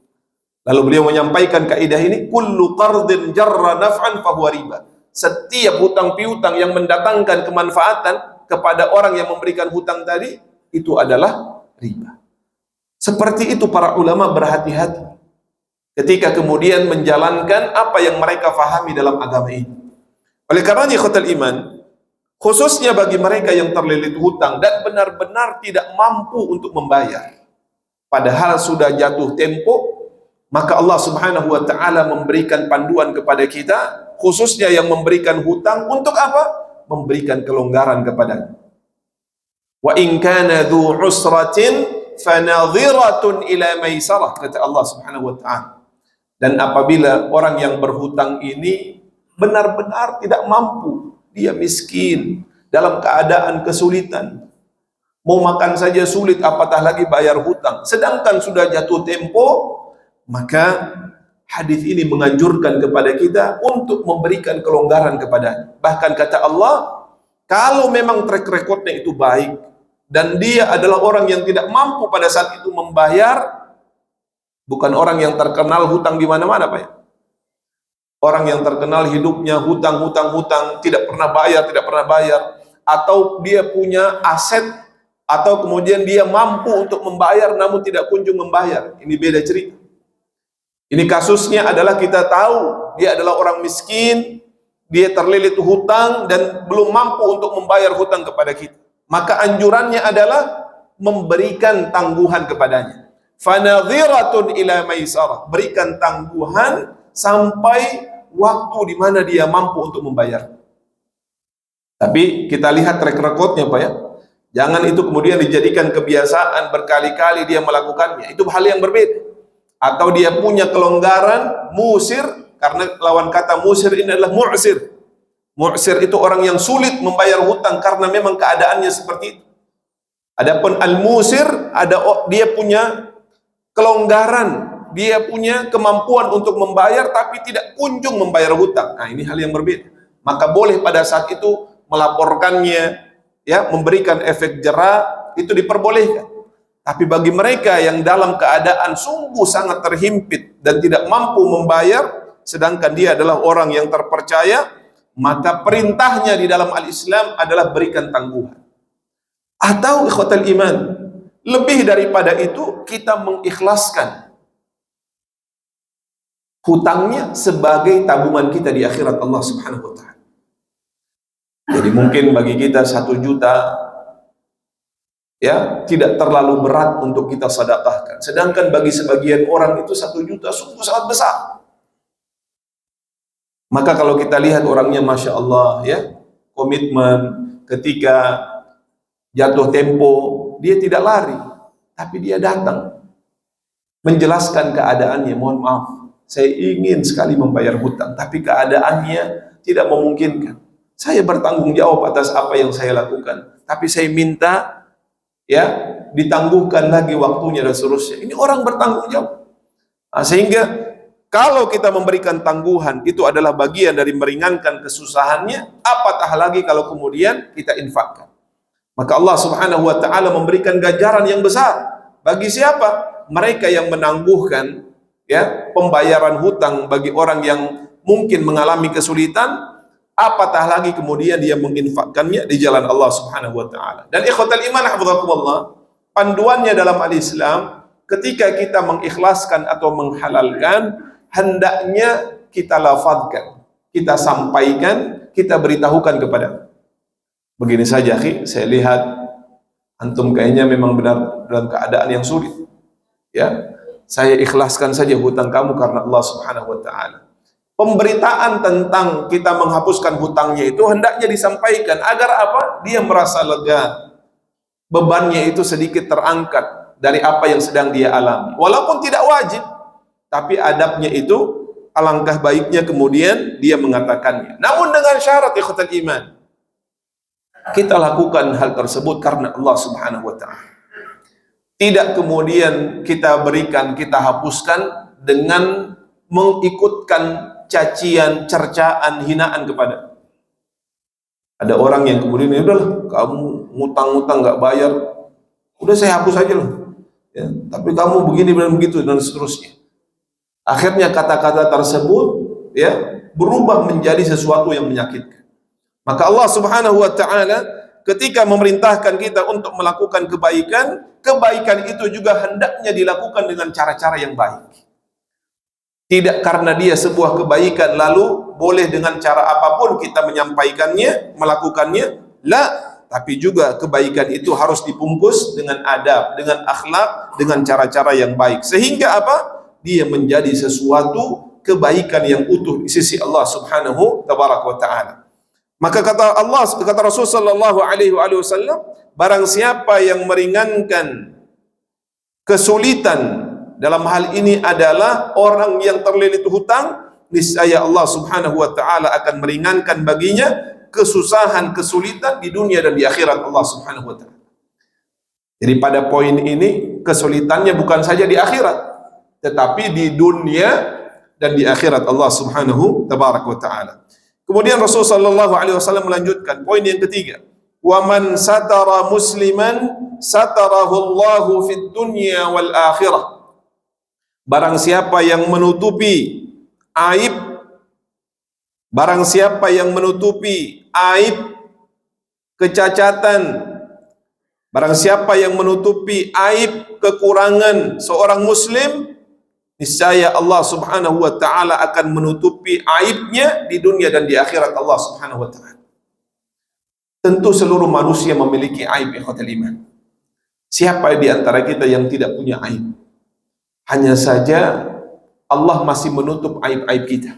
Lalu beliau menyampaikan kaidah ini, kullu qardin jarra naf'an fahuwa riba. Setiap hutang piutang yang mendatangkan kemanfaatan kepada orang yang memberikan hutang tadi, itu adalah riba. Seperti itu para ulama berhati-hati ketika kemudian menjalankan apa yang mereka fahami dalam agama ini. Oleh karena ikhwatal iman, khususnya bagi mereka yang terlilit hutang dan benar-benar tidak mampu untuk membayar, padahal sudah jatuh tempo, maka Allah Subhanahu wa ta'ala memberikan panduan kepada kita, khususnya yang memberikan hutang, untuk apa? Memberikan kelonggaran kepadanya. Wa in kana dzu usratin fanadhiratun ila maisarah, kata Allah Subhanahu wa ta'ala. Dan apabila orang yang berhutang ini benar-benar tidak mampu, dia miskin, dalam keadaan kesulitan, mau makan saja sulit, apatah lagi bayar hutang, sedangkan sudah jatuh tempo, maka hadis ini menganjurkan kepada kita untuk memberikan kelonggaran kepadanya. Bahkan kata Allah, kalau memang track recordnya itu baik dan dia adalah orang yang tidak mampu pada saat itu membayar, bukan orang yang terkenal hutang di mana-mana, Pak ya. Orang yang terkenal hidupnya hutang, tidak pernah bayar, atau dia punya aset, atau kemudian dia mampu untuk membayar namun tidak kunjung membayar. Ini beda cerita. Ini kasusnya adalah kita tahu dia adalah orang miskin, dia terlilit hutang dan belum mampu untuk membayar hutang kepada kita. Maka anjurannya adalah memberikan tangguhan kepadanya. Fanadhiratun ila maisarah, berikan tangguhan sampai waktu di mana dia mampu untuk membayar. Tapi kita lihat track recordnya, Pak ya. Jangan itu kemudian dijadikan kebiasaan, berkali-kali dia melakukannya. Itu hal yang berbeda. Atau dia punya kelonggaran, musir, karena lawan kata musir ini adalah mu'sir. Mu'sir itu orang yang sulit membayar hutang karena memang keadaannya seperti itu. Adapun al-musir, dia punya kelonggaran, dia punya kemampuan untuk membayar tapi tidak kunjung membayar hutang. Nah, ini hal yang berbeda. Maka boleh pada saat itu melaporkannya, ya, memberikan efek jera, itu diperbolehkan. Tapi bagi mereka yang dalam keadaan sungguh sangat terhimpit dan tidak mampu membayar, sedangkan dia adalah orang yang terpercaya, maka perintahnya di dalam al-Islam adalah berikan tangguhan. Atau ikhwatal iman, lebih daripada itu, kita mengikhlaskan hutangnya sebagai tabungan kita di akhirat Allah Subhanahu wa ta'ala. Jadi mungkin bagi kita 1 juta ya tidak terlalu berat untuk kita sedekahkan, sedangkan bagi sebagian orang itu 1 juta sungguh sangat besar. Maka kalau kita lihat orangnya Masya Allah ya, komitmen, ketika jatuh tempo dia tidak lari, tapi dia datang menjelaskan keadaannya. Mohon maaf, saya ingin sekali membayar hutang, tapi keadaannya tidak memungkinkan. Saya bertanggung jawab atas apa yang saya lakukan, tapi saya minta ya ditangguhkan lagi waktunya dan seterusnya. Ini orang bertanggung jawab. Sehingga kalau kita memberikan tangguhan, itu adalah bagian dari meringankan kesusahannya, apatah lagi kalau kemudian kita infakkan. Maka Allah Subhanahu wa ta'ala memberikan ganjaran yang besar bagi siapa? Mereka yang menangguhkan ya pembayaran hutang bagi orang yang mungkin mengalami kesulitan, apatah lagi kemudian dia menginfakkannya di jalan Allah Subhanahu wa ta'ala. Dan ikhwatal iman hafizakumullah, panduannya dalam al-Islam, ketika kita mengikhlaskan atau menghalalkan, hendaknya kita lafadzkan, kita sampaikan, kita beritahukan kepada. Begini saja, akhi, saya lihat antum kayaknya memang benar dalam keadaan yang sulit. Ya, saya ikhlaskan saja hutang kamu karena Allah Subhanahu wa ta'ala. Pemberitaan tentang kita menghapuskan hutangnya itu hendaknya disampaikan agar apa? Dia merasa lega, bebannya itu sedikit terangkat dari apa yang sedang dia alami. Walaupun tidak wajib, tapi adabnya itu alangkah baiknya kemudian dia mengatakannya. Namun dengan syarat ikhwatal iman, kita lakukan hal tersebut karena Allah Subhanahu wa ta'ala. Tidak kemudian kita berikan, kita hapuskan dengan mengikutkan cacian, cercaan, hinaan kepada. Ada orang yang kemudian, ya udahlah, kamu ngutang-ngutang nggak bayar, udah saya hapus aja loh. Ya, tapi kamu begini dan begitu dan seterusnya. Akhirnya kata-kata tersebut ya berubah menjadi sesuatu yang menyakitkan. Maka Allah Subhanahu wa ta'ala ketika memerintahkan kita untuk melakukan kebaikan, kebaikan itu juga hendaknya dilakukan dengan cara-cara yang baik. Tidak karena dia sebuah kebaikan lalu boleh dengan cara apapun kita menyampaikannya, melakukannya, la, tapi juga kebaikan itu harus dibungkus dengan adab, dengan akhlak, dengan cara-cara yang baik. Sehingga apa? Dia menjadi sesuatu kebaikan yang utuh di sisi Allah Subhanahu tabaraka wa ta'ala. Maka kata Allah, kata Rasul sallallahu alaihi wasallam, barang siapa yang meringankan kesulitan, dalam hal ini adalah orang yang terlilit hutang, niscaya Allah Subhanahu wa ta'ala akan meringankan baginya kesusahan, kesulitan di dunia dan di akhirat Allah Subhanahu wa ta'ala. Jadi pada poin ini kesulitannya bukan saja di akhirat, tetapi di dunia dan di akhirat Allah Subhanahu tabaraka wa ta'ala. Kemudian Rasul sallallahu alaihi wasallam melanjutkan poin yang ketiga, wa man satara musliman satarahu Allahu fid dunya wal akhirah. Barang siapa yang menutupi aib, barang siapa yang menutupi aib, kecacatan, barang siapa yang menutupi aib, kekurangan seorang muslim, niscaya Allah Subhanahu wa ta'ala akan menutupi aibnya di dunia dan di akhirat Allah Subhanahu wa ta'ala. Tentu seluruh manusia memiliki aib, ikhwatal iman. Siapa di antara kita yang tidak punya aib? Hanya saja Allah masih menutup aib-aib kita.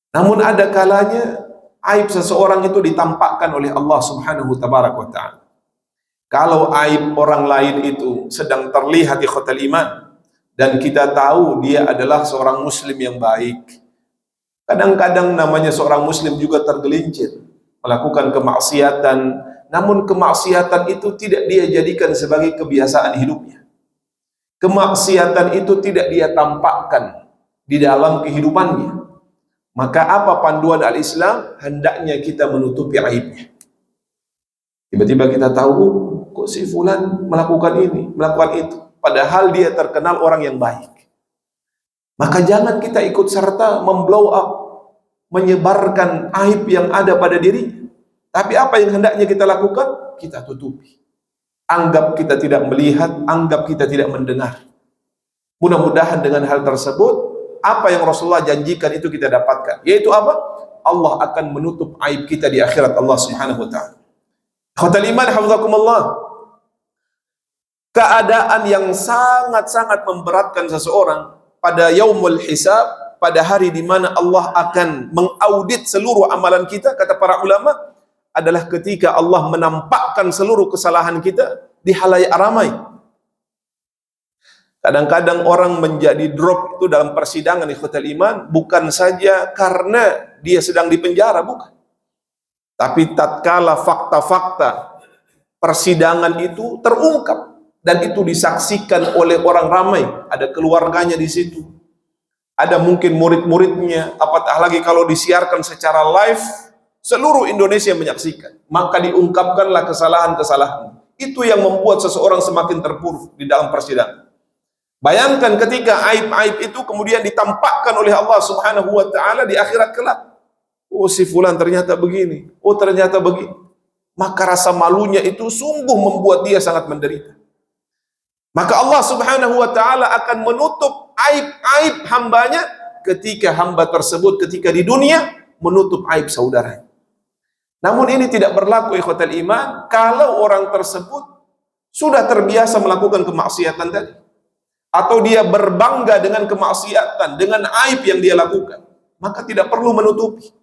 Namun ada kalanya aib seseorang itu ditampakkan oleh Allah Subhanahu tabaraka wa ta'ala. Kalau aib orang lain itu sedang terlihat di ikhwatal iman, dan kita tahu dia adalah seorang muslim yang baik, kadang-kadang namanya seorang muslim juga tergelincir melakukan kemaksiatan, namun kemaksiatan itu tidak dia jadikan sebagai kebiasaan hidupnya. Kemaksiatan itu tidak dia tampakkan di dalam kehidupannya. Maka apa panduan al-Islam? Hendaknya kita menutupi aibnya. Tiba-tiba kita tahu, kok si fulan melakukan ini, melakukan itu, padahal dia terkenal orang yang baik. Maka jangan kita ikut serta memblow up, menyebarkan aib yang ada pada diri. Tapi apa yang hendaknya kita lakukan? Kita tutupi. Anggap kita tidak melihat, anggap kita tidak mendengar. Mudah-mudahan dengan hal tersebut, apa yang Rasulullah janjikan itu kita dapatkan. Yaitu apa? Allah akan menutup aib kita di akhirat Allah Subhanahu wa ta'ala. Khawatul iman, hafizakumullah. Keadaan yang sangat-sangat memberatkan seseorang pada yaumul hisab, pada hari di mana Allah akan mengaudit seluruh amalan kita, kata para ulama, adalah ketika Allah menampakkan seluruh kesalahan kita di halayak ramai. Kadang-kadang orang menjadi drop itu dalam persidangan ikhwatal iman bukan saja karena dia sedang dipenjara, bukan. Tapi tatkala fakta-fakta persidangan itu terungkap dan itu disaksikan oleh orang ramai, ada keluarganya di situ, ada mungkin murid-muridnya, apatah lagi kalau disiarkan secara live, seluruh Indonesia menyaksikan, maka diungkapkanlah kesalahan-kesalahan. Itu yang membuat seseorang semakin terpuruk di dalam persidangan. Bayangkan ketika aib-aib itu kemudian ditampakkan oleh Allah Subhanahu wa ta'ala di akhirat kelak. Oh, si fulan ternyata begini, oh ternyata begini. Maka rasa malunya itu sungguh membuat dia sangat menderita. Maka Allah Subhanahu wa ta'ala akan menutup aib-aib hambanya ketika hamba tersebut ketika di dunia menutup aib saudaranya. Namun ini tidak berlaku ikhwatal iman kalau orang tersebut sudah terbiasa melakukan kemaksiatan tadi, atau dia berbangga dengan kemaksiatan, dengan aib yang dia lakukan, maka tidak perlu menutupi.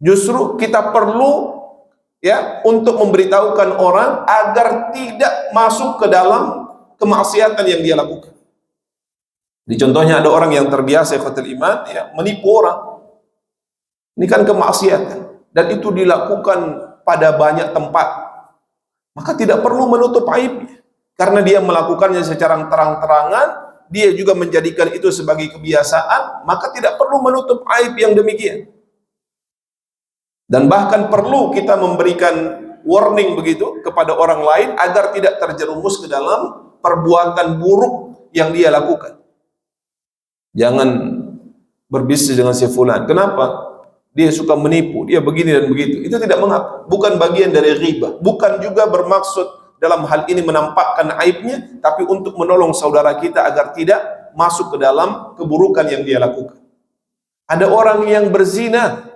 Justru kita perlu untuk memberitahukan orang agar tidak masuk ke dalam kemaksiatan yang dia lakukan. Di contohnya ada orang yang terbiasa ikhwatul iman menipu orang. Ini kan kemaksiatan dan itu dilakukan pada banyak tempat. Maka tidak perlu menutup aibnya. Karena dia melakukannya secara terang-terangan, dia juga menjadikan itu sebagai kebiasaan, maka tidak perlu menutup aib yang demikian. Dan bahkan perlu kita memberikan warning begitu kepada orang lain agar tidak terjerumus ke dalam perbuatan buruk yang dia lakukan. Jangan berbisnis dengan si fulan. Kenapa? Dia suka menipu, dia begini dan begitu. Itu tidak mengapa. Bukan bagian dari ghibah. Bukan juga bermaksud dalam hal ini menampakkan aibnya, tapi untuk menolong saudara kita agar tidak masuk ke dalam keburukan yang dia lakukan. Ada orang yang berzina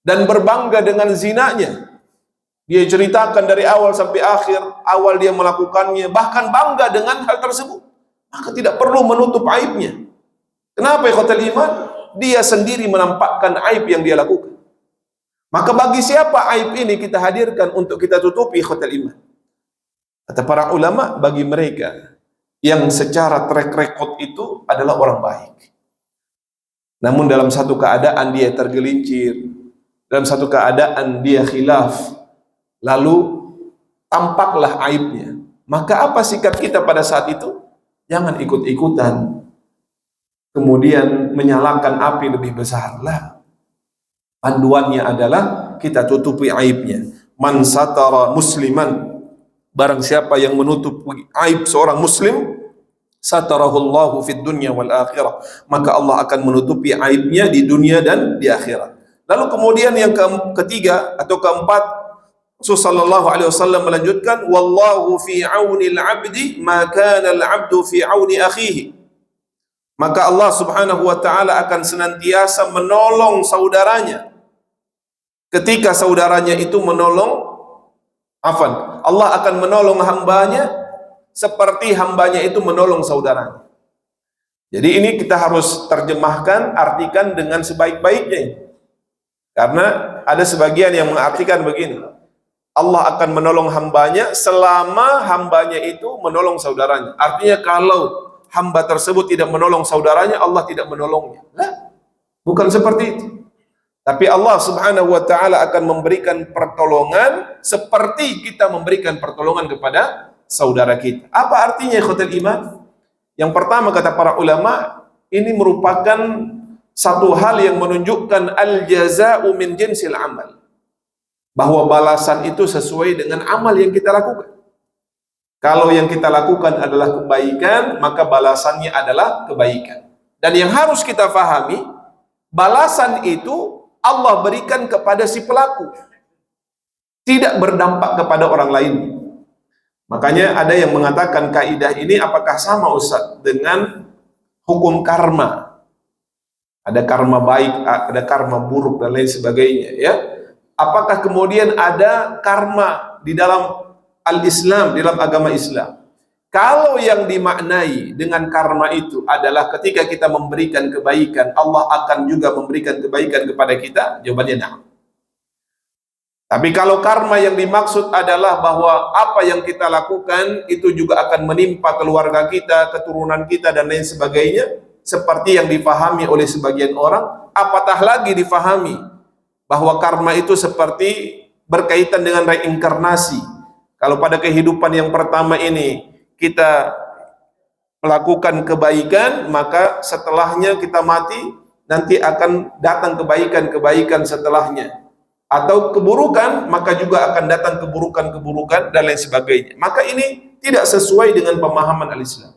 dan berbangga dengan zinanya. Dia ceritakan dari awal sampai akhir, awal dia melakukannya, bahkan bangga dengan hal tersebut. Maka tidak perlu menutup aibnya. Kenapa ikhwatal iman? Dia sendiri menampakkan aib yang dia lakukan. Maka bagi siapa aib ini kita hadirkan untuk kita tutupi ikhwatal iman? Kata para ulama, bagi mereka yang secara track record itu adalah orang baik. Namun dalam satu keadaan dia tergelincir, dalam satu keadaan dia khilaf, lalu tampaklah aibnya. Maka apa sikap kita pada saat itu? Jangan ikut-ikutan kemudian menyalakan api lebih besar. Lah, panduannya adalah kita tutupi aibnya. Man satara musliman, barang siapa yang menutup aib seorang muslim, satarahullahu fid dunya wal akhirah, maka Allah akan menutupi aibnya di dunia dan di akhirat. Lalu kemudian yang ketiga atau keempat, Rasulullah sallallahu alaihi wasallam melanjutkan, wallahu fi auni al-'abdi ma kana al-'abdu fi auni akhihi. Maka Allah Subhanahu wa ta'ala akan senantiasa menolong saudaranya ketika saudaranya itu menolong Allah akan menolong hambanya seperti hambanya itu menolong saudaranya. Jadi ini kita harus terjemahkan, artikan dengan sebaik-baiknya. Karena ada sebagian yang mengartikan begini, Allah akan menolong hambanya selama hambanya itu menolong saudaranya. Artinya kalau hamba tersebut tidak menolong saudaranya, Allah tidak menolongnya. Nah, bukan seperti itu. Tapi Allah Subhanahu wa ta'ala akan memberikan pertolongan seperti kita memberikan pertolongan kepada saudara kita. Apa artinya ikhwatul iman? Yang pertama kata para ulama, ini merupakan satu hal yang menunjukkan al-jaza'u min jinsil amal. Bahwa balasan itu sesuai dengan amal yang kita lakukan. Kalau yang kita lakukan adalah kebaikan, maka balasannya adalah kebaikan. Dan yang harus kita fahami, balasan itu Allah berikan kepada si pelaku, tidak berdampak kepada orang lain. Makanya ada yang mengatakan kaidah ini apakah sama Ustaz dengan hukum karma? Ada karma baik, ada karma buruk dan lain sebagainya, ya. Apakah kemudian ada karma di dalam al-Islam, di dalam agama Islam? Kalau yang dimaknai dengan karma itu adalah ketika kita memberikan kebaikan, Allah akan juga memberikan kebaikan kepada kita, jawabannya na'am. Tapi kalau karma yang dimaksud adalah bahwa apa yang kita lakukan itu juga akan menimpa keluarga kita, keturunan kita dan lain sebagainya, seperti yang difahami oleh sebagian orang, apatah lagi difahami bahwa karma itu seperti berkaitan dengan reinkarnasi. Kalau pada kehidupan yang pertama ini kita melakukan kebaikan, maka setelahnya kita mati, nanti akan datang kebaikan-kebaikan setelahnya. Atau keburukan, maka juga akan datang keburukan-keburukan dan lain sebagainya. Maka ini tidak sesuai dengan pemahaman al-Islam.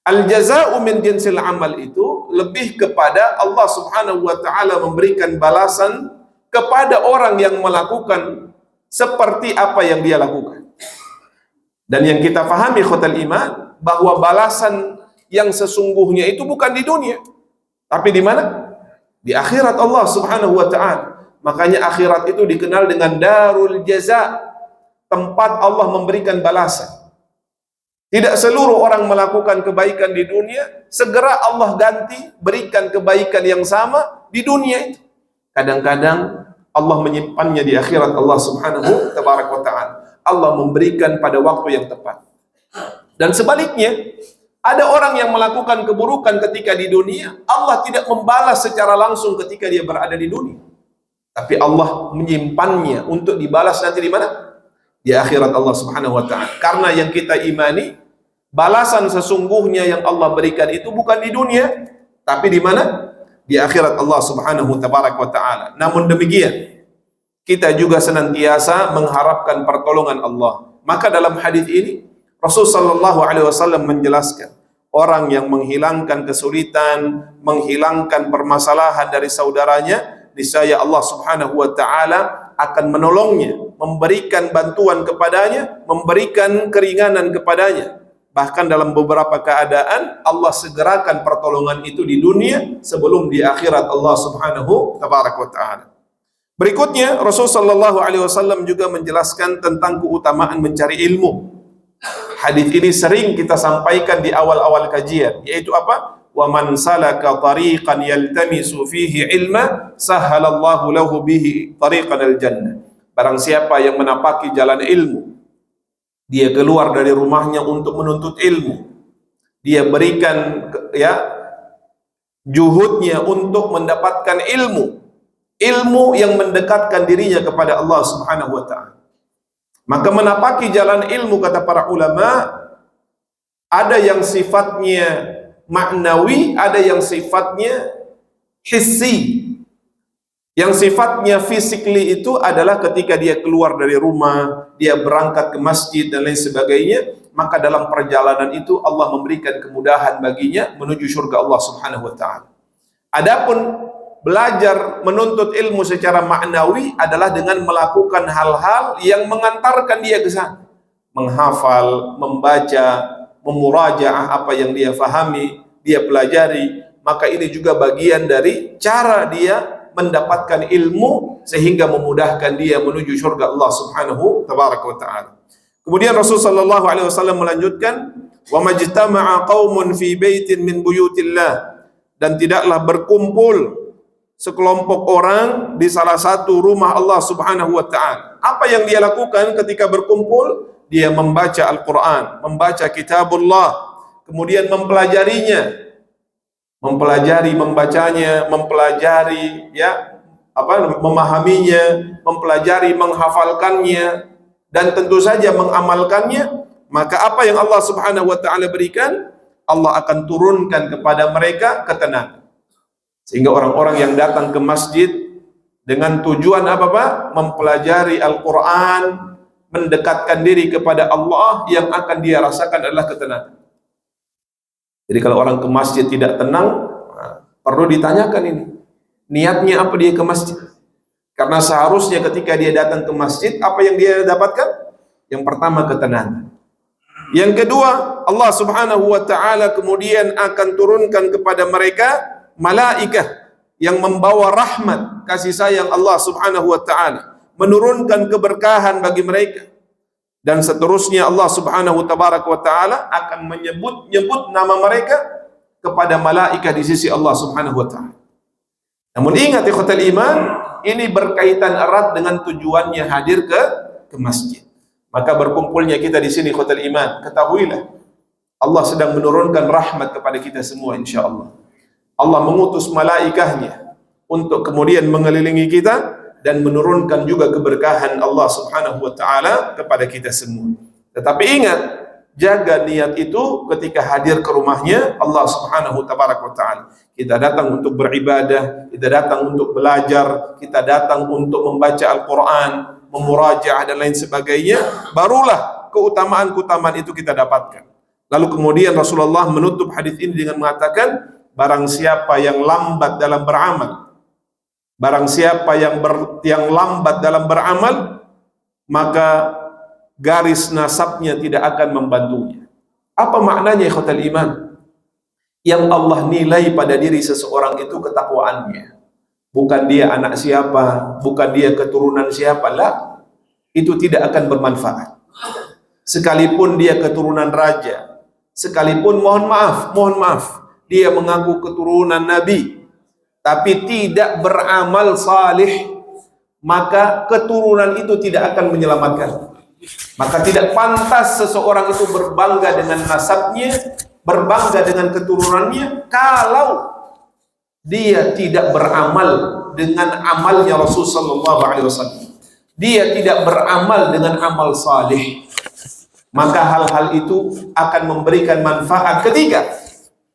Al-jaza'u min jinsil amal itu lebih kepada Allah Subhanahu wa taala memberikan balasan kepada orang yang melakukan seperti apa yang dia lakukan. Dan yang kita pahami khotal iman, bahwa balasan yang sesungguhnya itu bukan di dunia, tapi di mana? Di akhirat Allah Subhanahu wa taala. Makanya akhirat itu dikenal dengan darul jaza, tempat Allah memberikan balasan. Tidak seluruh orang melakukan kebaikan di dunia, segera Allah ganti, berikan kebaikan yang sama di dunia itu. Kadang-kadang Allah menyimpannya di akhirat Allah Subhanahu wa ta'ala. Allah memberikan pada waktu yang tepat. Dan sebaliknya, ada orang yang melakukan keburukan ketika di dunia, Allah tidak membalas secara langsung ketika dia berada di dunia. Tapi Allah menyimpannya untuk dibalas nanti di mana? Di akhirat Allah Subhanahu wa taala. Karena yang kita imani, balasan sesungguhnya yang Allah berikan itu bukan di dunia, tapi di mana? Di akhirat Allah Subhanahu wa taala. Namun demikian, kita juga senantiasa mengharapkan pertolongan Allah. Maka dalam hadis ini Rasul sallallahu alaihi wasallam menjelaskan, orang yang menghilangkan kesulitan, menghilangkan permasalahan dari saudaranya, niscaya Allah Subhanahu wa taala akan menolongnya, memberikan bantuan kepadanya, memberikan keringanan kepadanya. Bahkan dalam beberapa keadaan Allah segerakan pertolongan itu di dunia sebelum di akhirat Allah Subhanahu wa taala. Berikutnya Rasul sallallahu alaihi wasallam juga menjelaskan tentang keutamaan mencari ilmu. Hadis ini sering kita sampaikan di awal-awal kajian, yaitu apa? Wa man salaka tariqan yaltamisu fihi ilma sahhalallahu lahu bihi tariqan al-jannah. Barang siapa yang menapaki jalan ilmu, dia keluar dari rumahnya untuk menuntut ilmu, dia berikan juhudnya untuk mendapatkan ilmu yang mendekatkan dirinya kepada Allah Subhanahu wa taala. Maka menapaki jalan ilmu, kata para ulama, ada yang sifatnya maknawi, ada yang sifatnya hissi. Yang sifatnya physically itu adalah ketika dia keluar dari rumah, dia berangkat ke masjid dan lain sebagainya, maka dalam perjalanan itu Allah memberikan kemudahan baginya menuju surga Allah Subhanahu wa taala. Adapun belajar menuntut ilmu secara maknawi adalah dengan melakukan hal-hal yang mengantarkan dia ke sana, menghafal, membaca, memurajaah apa yang dia fahami, dia pelajari. Maka ini juga bagian dari cara dia mendapatkan ilmu sehingga memudahkan dia menuju surga Allah Subhanahu wa taala. Kemudian Rasul sallallahu alaihi wasallam melanjutkan, wa majtama'a qaumun fi baitin min buyutillah, dan tidaklah berkumpul sekelompok orang di salah satu rumah Allah Subhanahu wa taala. Apa yang dia lakukan ketika berkumpul? Dia membaca Al-Qur'an, membaca kitabullah, kemudian mempelajarinya, membacanya, mempelajari memahaminya, mempelajari, menghafalkannya, dan tentu saja mengamalkannya. Maka apa yang Allah Subhanahu wa taala berikan, Allah akan turunkan kepada mereka ketenangan. Sehingga orang-orang yang datang ke masjid dengan tujuan apa Pak? Mempelajari Al-Quran, mendekatkan diri kepada Allah, yang akan dia rasakan adalah ketenangan. Jadi kalau orang ke masjid tidak tenang, perlu ditanyakan ini. Niatnya apa dia ke masjid? Karena seharusnya ketika dia datang ke masjid, apa yang dia dapatkan? Yang pertama, ketenangan. Yang kedua, Allah Subhanahu wa taala kemudian akan turunkan kepada mereka malaikah yang membawa rahmat, kasih sayang Allah Subhanahu wa taala, menurunkan keberkahan bagi mereka. Dan seterusnya Allah Subhanahu wa taala akan menyebut nama mereka kepada malaikat di sisi Allah Subhanahu wa taala. Namun ingat ikhwatal iman, ini berkaitan erat dengan tujuannya hadir ke masjid. Maka berkumpulnya kita di sini ikhwatal iman, ketahuilah Allah sedang menurunkan rahmat kepada kita semua insyaallah. Allah mengutus malaikahnya untuk kemudian mengelilingi kita dan menurunkan juga keberkahan Allah Subhanahu wa taala kepada kita semua. Tetapi ingat, jaga niat itu ketika hadir ke rumahnya Allah Subhanahu wa taala. Kita datang untuk beribadah, kita datang untuk belajar, kita datang untuk membaca Al-Qur'an, memurajaah dan lain sebagainya, barulah keutamaan-keutamaan itu kita dapatkan. Lalu kemudian Rasulullah menutup hadis ini dengan mengatakan, barang siapa yang lambat dalam beramal, barang siapa yang lambat dalam beramal, maka garis nasabnya tidak akan membantunya. Apa maknanya ikhwatal iman? Yang Allah nilai pada diri seseorang itu ketakwaannya. Bukan dia anak siapa, bukan dia keturunan siapa, lah. Itu tidak akan bermanfaat. Sekalipun dia keturunan raja, sekalipun mohon maaf, dia mengaku keturunan Nabi, tapi tidak beramal salih, maka keturunan itu tidak akan menyelamatkan. Maka tidak pantas seseorang itu berbangga dengan nasabnya, berbangga dengan keturunannya, kalau dia tidak beramal dengan amalnya Rasul sallallahu alaihi wasallam. Dia tidak beramal dengan amal salih. Maka hal-hal itu akan memberikan manfaat ketika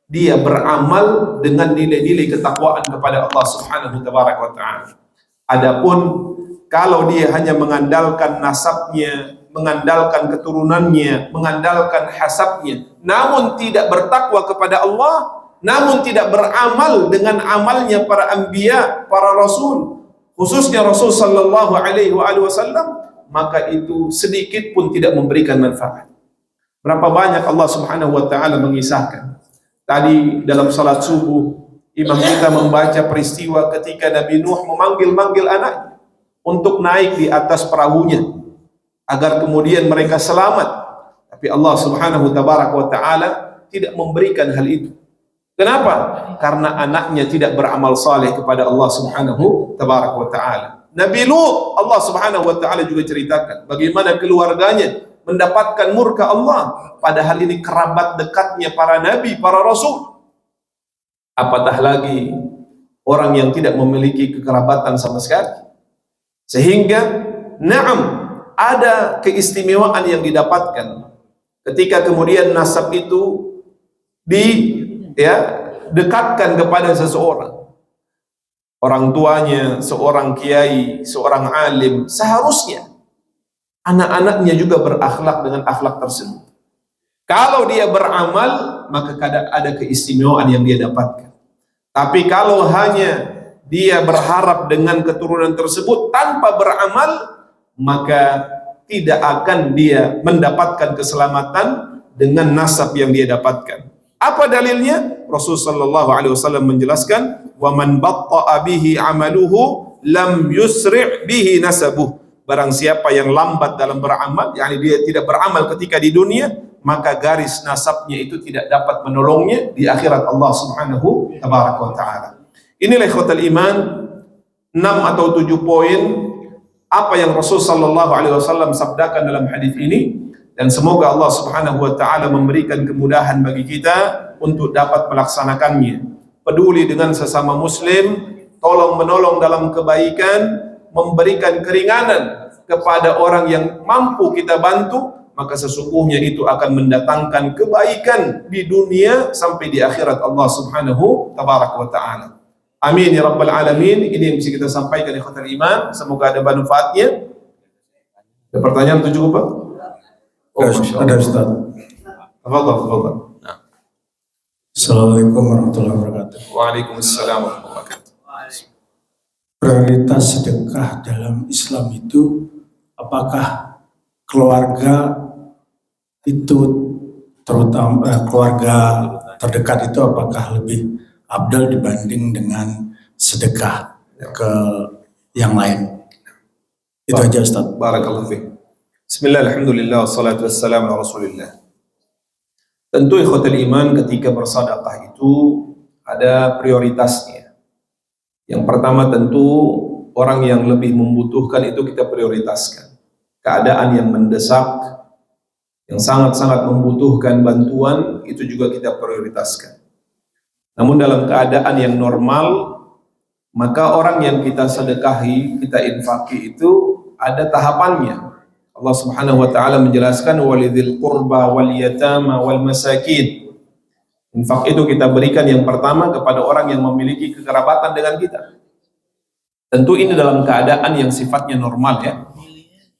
dia beramal dengan nilai-nilai ketakwaan kepada Allah Subhanahu wa taala. Adapun kalau dia hanya mengandalkan nasabnya, mengandalkan keturunannya, mengandalkan hasabnya, namun tidak bertakwa kepada Allah, namun tidak beramal dengan amalnya para anbiya, para rasul, khususnya Rasul sallallahu alaihi wasallam, maka itu sedikit pun tidak memberikan manfaat. Berapa banyak Allah Subhanahu wa taala mengisahkan. Tadi dalam salat subuh, imam kita membaca peristiwa ketika Nabi Nuh memanggil-manggil anaknya untuk naik di atas perahunya agar kemudian mereka selamat. Tapi Allah Subhanahu wa taala tidak memberikan hal itu. Kenapa? Karena anaknya tidak beramal saleh kepada Allah Subhanahu wa taala. Nabi Lut, Allah Subhanahu wa taala juga ceritakan bagaimana keluarganya mendapatkan murka Allah, padahal ini kerabat dekatnya para nabi, para rasul. Apatah lagi orang yang tidak memiliki kekerabatan sama sekali. Sehingga ada keistimewaan yang didapatkan ketika kemudian nasab itu dekatkan kepada seseorang. Orang tuanya seorang kiai, seorang alim, seharusnya anak-anaknya juga berakhlak dengan akhlak tersebut. Kalau dia beramal, maka ada keistimewaan yang dia dapatkan. Tapi kalau hanya dia berharap dengan keturunan tersebut tanpa beramal, maka tidak akan dia mendapatkan keselamatan dengan nasab yang dia dapatkan. Apa dalilnya? Rasul sallallahu alaihi wasallam menjelaskan, "Wa man batta'a bihi 'amaluhu lam yusri' bihi nasabuh." Barang siapa yang lambat dalam beramal, yakni dia tidak beramal ketika di dunia, maka garis nasabnya itu tidak dapat menolongnya di akhirat Allah Subhanahu wa taala. Inilah ikhwatal iman, 6 atau 7 poin apa yang Rasul sallallahu alaihi wasallam sabdakan dalam hadis ini, dan semoga Allah Subhanahu wa taala memberikan kemudahan bagi kita untuk dapat melaksanakannya. Peduli dengan sesama muslim, tolong menolong dalam kebaikan, memberikan keringanan kepada orang yang mampu kita bantu, maka sesungguhnya itu akan mendatangkan kebaikan di dunia sampai di akhirat Allah Subhanahu wa taala. Amin ya rabbal alamin. Ini yang bisa kita sampaikan ikhwatal iman, semoga ada manfaatnya. Ada pertanyaan untuk cukup, Pak? Oh, ada Ustaz. Tafadhal. Assalamualaikum warahmatullahi wabarakatuh. Waalaikumsalam warahmatullahi wabarakatuh. prioritas sedekah dalam Islam itu, apakah keluarga itu, terutama keluarga terdekat itu, apakah lebih afdal dibanding dengan sedekah ke yang lain? Itu aja Ustaz. Barakallahu fiik. Bismillah, alhamdulillah, wassalatu wassalamu ala rasulillah. Tentu ikhwatul iman, ketika bersedekah itu ada prioritasnya. Yang pertama tentu orang yang lebih membutuhkan itu kita prioritaskan. Keadaan yang mendesak, yang sangat-sangat membutuhkan bantuan, itu juga kita prioritaskan. Namun dalam keadaan yang normal, maka orang yang kita sedekahi, kita infaki itu ada tahapannya. Allah Subhanahu wa taala menjelaskan walidzil qurba wal yatama wal masakin. Infak itu kita berikan yang pertama kepada orang yang memiliki kekerabatan dengan kita. Tentu ini dalam keadaan yang sifatnya normal ya.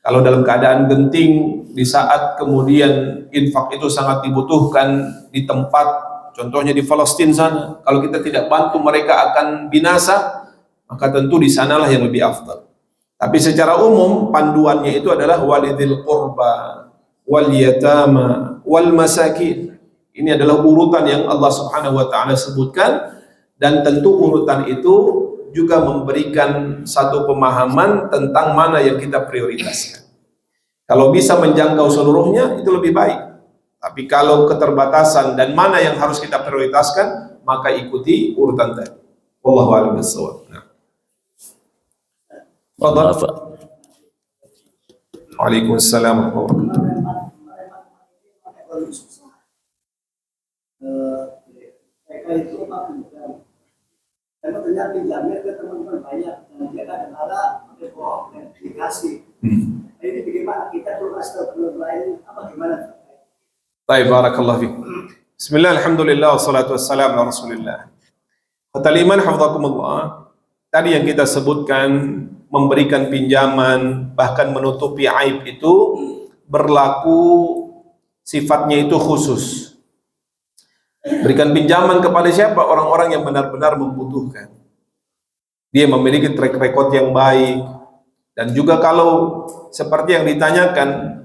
Kalau dalam keadaan genting, di saat kemudian infak itu sangat dibutuhkan di tempat, contohnya di Palestina sana, kalau kita tidak bantu mereka akan binasa, maka tentu di sanalah yang lebih afdal. Tapi secara umum panduannya itu adalah walidil qurba wal yatama wal masakin. Ini adalah urutan yang Allah Subhanahu wa taala sebutkan, dan tentu urutan itu juga memberikan satu pemahaman tentang mana yang kita prioritaskan. Kalau bisa menjangkau seluruhnya itu lebih baik. Tapi kalau keterbatasan dan mana yang harus kita prioritaskan, maka ikuti urutan tadi. Wallahu a'lam bishawab. Waalaikumsalam warahmatullahi Baik, barakallahu fiik. Bismillah, alhamdulillah, wassalatu wassalamu ala rasulillah. Fatal iman hafizakumullah. Tadi yang kita sebutkan, memberikan pinjaman, bahkan menutupi aib itu berlaku, sifatnya itu khusus. Berikan pinjaman kepada siapa? Orang-orang yang benar-benar membutuhkan. Dia memiliki track record yang baik. Dan juga kalau seperti yang ditanyakan,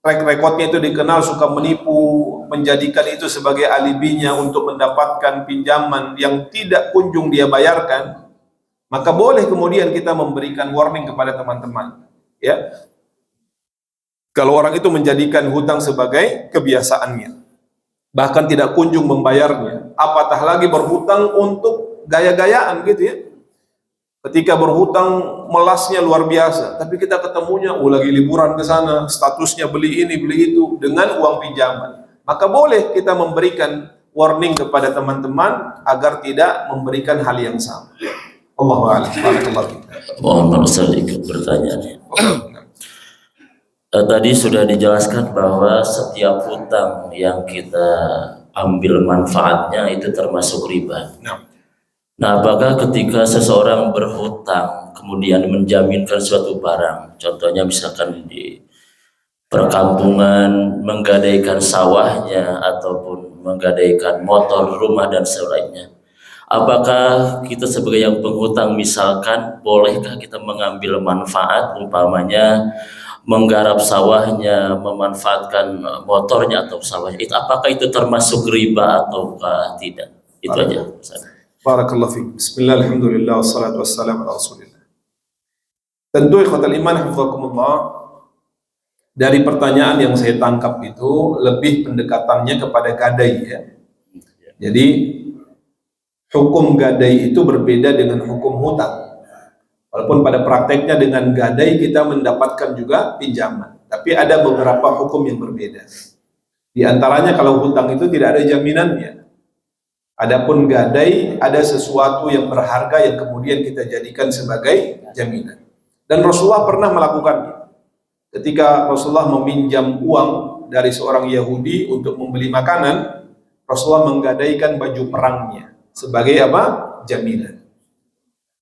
track recordnya itu dikenal suka menipu, menjadikan itu sebagai alibinya untuk mendapatkan pinjaman yang tidak kunjung dia bayarkan, maka boleh kemudian kita memberikan warning kepada teman-teman, ya. Kalau orang itu menjadikan hutang sebagai kebiasaannya, bahkan tidak kunjung membayarnya, apatah lagi berhutang untuk gaya-gayaan gitu ya. Ketika berhutang melasnya luar biasa, tapi kita ketemunya lagi liburan ke sana, statusnya beli ini beli itu dengan uang pinjaman, maka boleh kita memberikan warning kepada teman-teman agar tidak memberikan hal yang sama. Allahu a'lam. Mohon sedikit pertanyaannya. Tadi sudah dijelaskan bahwa setiap hutang yang kita ambil manfaatnya itu termasuk riba. Nah, apakah ketika seseorang berhutang kemudian menjaminkan suatu barang, contohnya misalkan di perkampungan menggadaikan sawahnya ataupun menggadaikan motor, rumah dan sebagainya, apakah kita sebagai yang penghutang misalkan bolehkah kita mengambil manfaat, umpamanya menggarap sawahnya, memanfaatkan motornya atau sawahnya, itu apakah itu termasuk riba ataukah tidak? Itu aja. Barakallahu fiik. Bismillah, alhamdulillah, wassalatu wassalamu ala rasulillah. Tentu ikhwatal iman hafizakumullah, dari pertanyaan yang saya tangkap itu lebih pendekatannya kepada gadai ya. Jadi hukum gadai itu berbeda dengan hukum hutang. Walaupun pada prakteknya dengan gadai kita mendapatkan juga pinjaman, tapi ada beberapa hukum yang berbeda. Di antaranya kalau hutang itu tidak ada jaminannya. Adapun gadai ada sesuatu yang berharga yang kemudian kita jadikan sebagai jaminan. Dan Rasulullah pernah melakukannya. Ketika Rasulullah meminjam uang dari seorang Yahudi untuk membeli makanan, Rasulullah menggadaikan baju perangnya sebagai apa? Jaminan.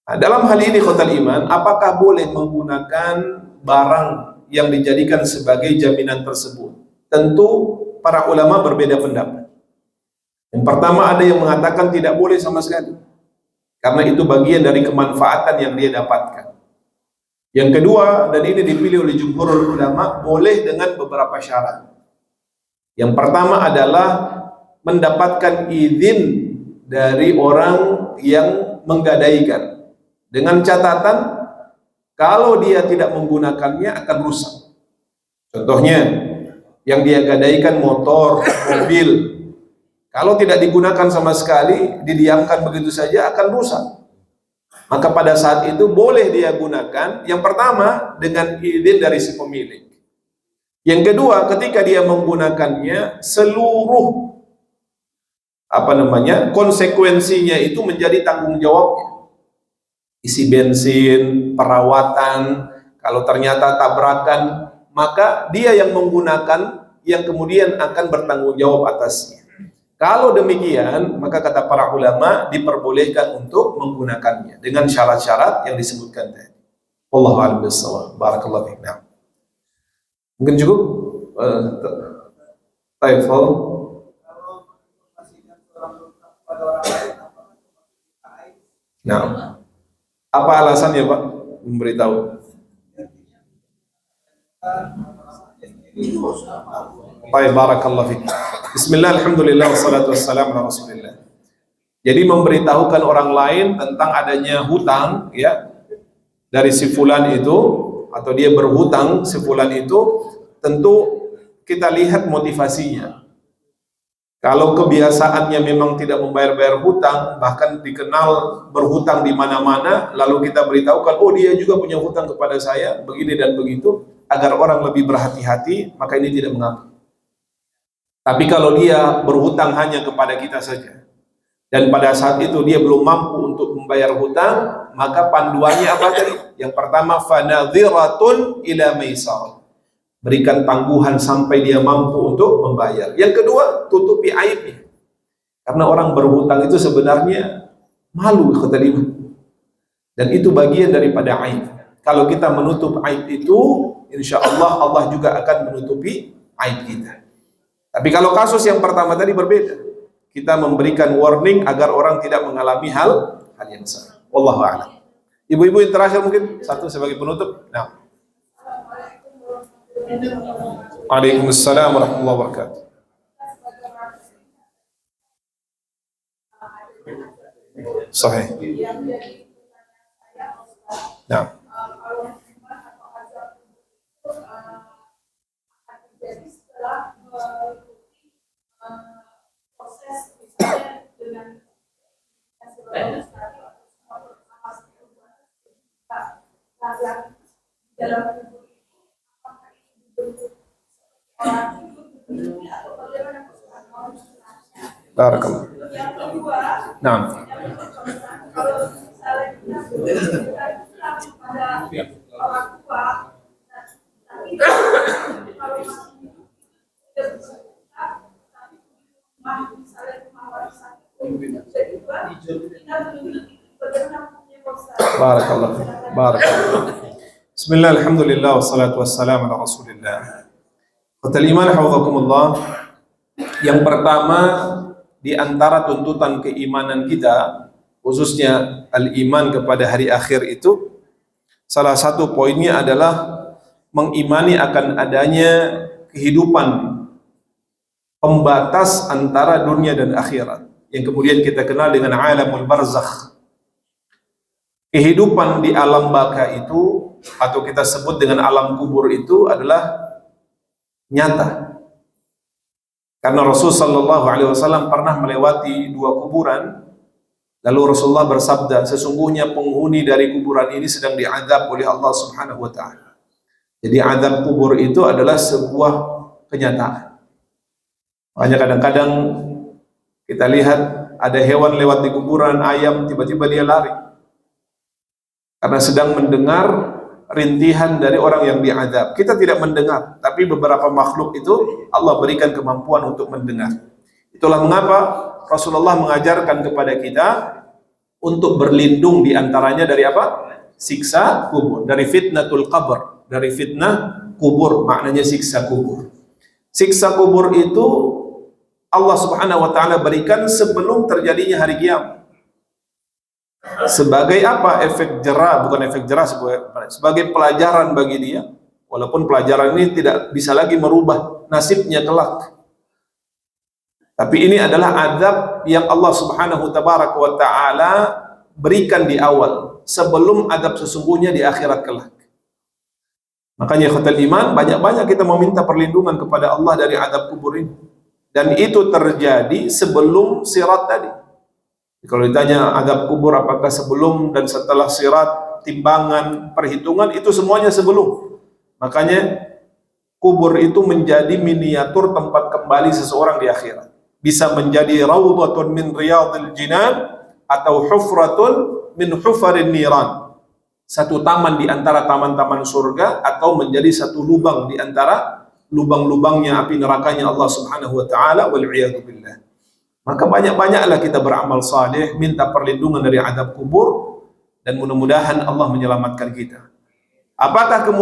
Nah, dalam hal ini khotal iman, apakah boleh menggunakan barang yang dijadikan sebagai jaminan tersebut? Tentu para ulama berbeda pendapat. Yang pertama ada yang mengatakan tidak boleh sama sekali. karena itu bagian dari kemanfaatan yang dia dapatkan. Yang kedua, dan ini dipilih oleh jumhur ulama, boleh dengan beberapa syarat. Yang pertama adalah mendapatkan izin dari orang yang menggadaikan, dengan catatan kalau dia tidak menggunakannya akan rusak. Contohnya, yang dia gadaikan motor, mobil, kalau tidak digunakan sama sekali, didiamkan begitu saja akan rusak. Maka pada saat itu boleh dia gunakan. Yang pertama dengan izin dari si pemilik. Yang kedua, ketika dia menggunakannya, seluruh konsekuensinya itu menjadi tanggung jawabnya. Isi bensin, perawatan, kalau ternyata tabrakan, maka dia yang menggunakan yang kemudian akan bertanggung jawab atasnya. Kalau demikian, maka kata para ulama diperbolehkan untuk menggunakannya dengan syarat-syarat yang disebutkan tadi. Wallahu a'lam bishawab. Barakallahu fiik. Mungkin cukup. Taiful. Nah, apa alasannya Pak memberitahu? Baik, barakallahu fiik. Bismillah, alhamdulillah, wassalatu wassalamu ala rasulillah. Jadi memberitahukan orang lain tentang adanya hutang ya dari si fulan itu, atau dia berhutang si fulan itu, tentu kita lihat motivasinya. Kalau kebiasaannya memang tidak membayar-bayar hutang, bahkan dikenal berhutang di mana-mana, lalu kita beritahukan, oh dia juga punya hutang kepada saya, begini dan begitu, agar orang lebih berhati-hati, maka ini tidak mengapa. Tapi kalau dia berhutang hanya kepada kita saja, dan pada saat itu dia belum mampu untuk membayar hutang, maka panduannya apa tadi? Yang pertama, fanadhiratun ila maisar, berikan tangguhan sampai dia mampu untuk membayar. Yang kedua, tutupi aibnya, karena orang berhutang itu sebenarnya malu, kata dia, dan itu bagian daripada aib. Kalau kita menutup aib itu, insya Allah Allah juga akan menutupi aib kita. Tapi kalau kasus yang pertama tadi berbeda, kita memberikan warning agar orang tidak mengalami hal yang sama. Wallahu a'lam. Ibu-ibu yang terakhir mungkin satu sebagai penutup. Nah. Waalaikumsalam warahmatullahi wabarakatuh. Sahih. Nah. Barakallah. Nah. Barakallah. Barakallah. Bismillah, alhamdulillah, wassalatu wassalamu ala rasulillah. Qatal iman hafizakumullah. Yang pertama di antara tuntutan keimanan kita, khususnya al-iman kepada hari akhir itu, salah satu poinnya adalah mengimani akan adanya kehidupan pembatas antara dunia dan akhirat, yang kemudian kita kenal dengan alamul barzakh. Kehidupan di alam baka itu, atau kita sebut dengan alam kubur itu, adalah nyata. Karena Rasulullah SAW pernah melewati dua kuburan, lalu Rasulullah bersabda, sesungguhnya penghuni dari kuburan ini sedang diazab oleh Allah Subhanahu wa Ta'ala. Jadi azab kubur itu adalah sebuah kenyataan. Makanya kadang-kadang kita lihat ada hewan lewat di kuburan, ayam, tiba-tiba dia lari karena sedang mendengar rintihan dari orang yang diazab. Kita tidak mendengar, tapi beberapa makhluk itu Allah berikan kemampuan untuk mendengar. Itulah mengapa Rasulullah mengajarkan kepada kita untuk berlindung diantaranya dari apa? Siksa kubur, dari fitnatul qabr, dari fitnah kubur, maknanya siksa kubur. Siksa kubur itu Allah Subhanahu wa Ta'ala berikan sebelum terjadinya hari kiamat. Sebagai apa? Efek jerah, bukan efek jerah, sebagai pelajaran bagi dia. Walaupun pelajaran ini tidak bisa lagi merubah nasibnya kelak. Tapi ini adalah adab yang Allah Subhanahu wa ta'ala berikan di awal, sebelum adab sesungguhnya di akhirat kelak. Makanya khatul iman, banyak-banyak kita meminta perlindungan kepada Allah dari adab kubur ini. Dan itu terjadi sebelum sirat tadi. Kalau ditanya adab kubur apakah sebelum dan setelah sirat, timbangan, perhitungan, itu semuanya sebelum. Makanya kubur itu menjadi miniatur tempat kembali seseorang di akhirat. Bisa menjadi raudhatun min riyadil jinan atau hufratun min hufarin niran. Satu taman di antara taman-taman surga, atau menjadi satu lubang di antara lubang-lubangnya api nerakanya Allah Subhanahu wa ta'ala, wal iyadu billah. Maka banyak-banyaklah kita beramal saleh, minta perlindungan dari adab kubur, dan mudah-mudahan Allah menyelamatkan kita. Apakah kemudian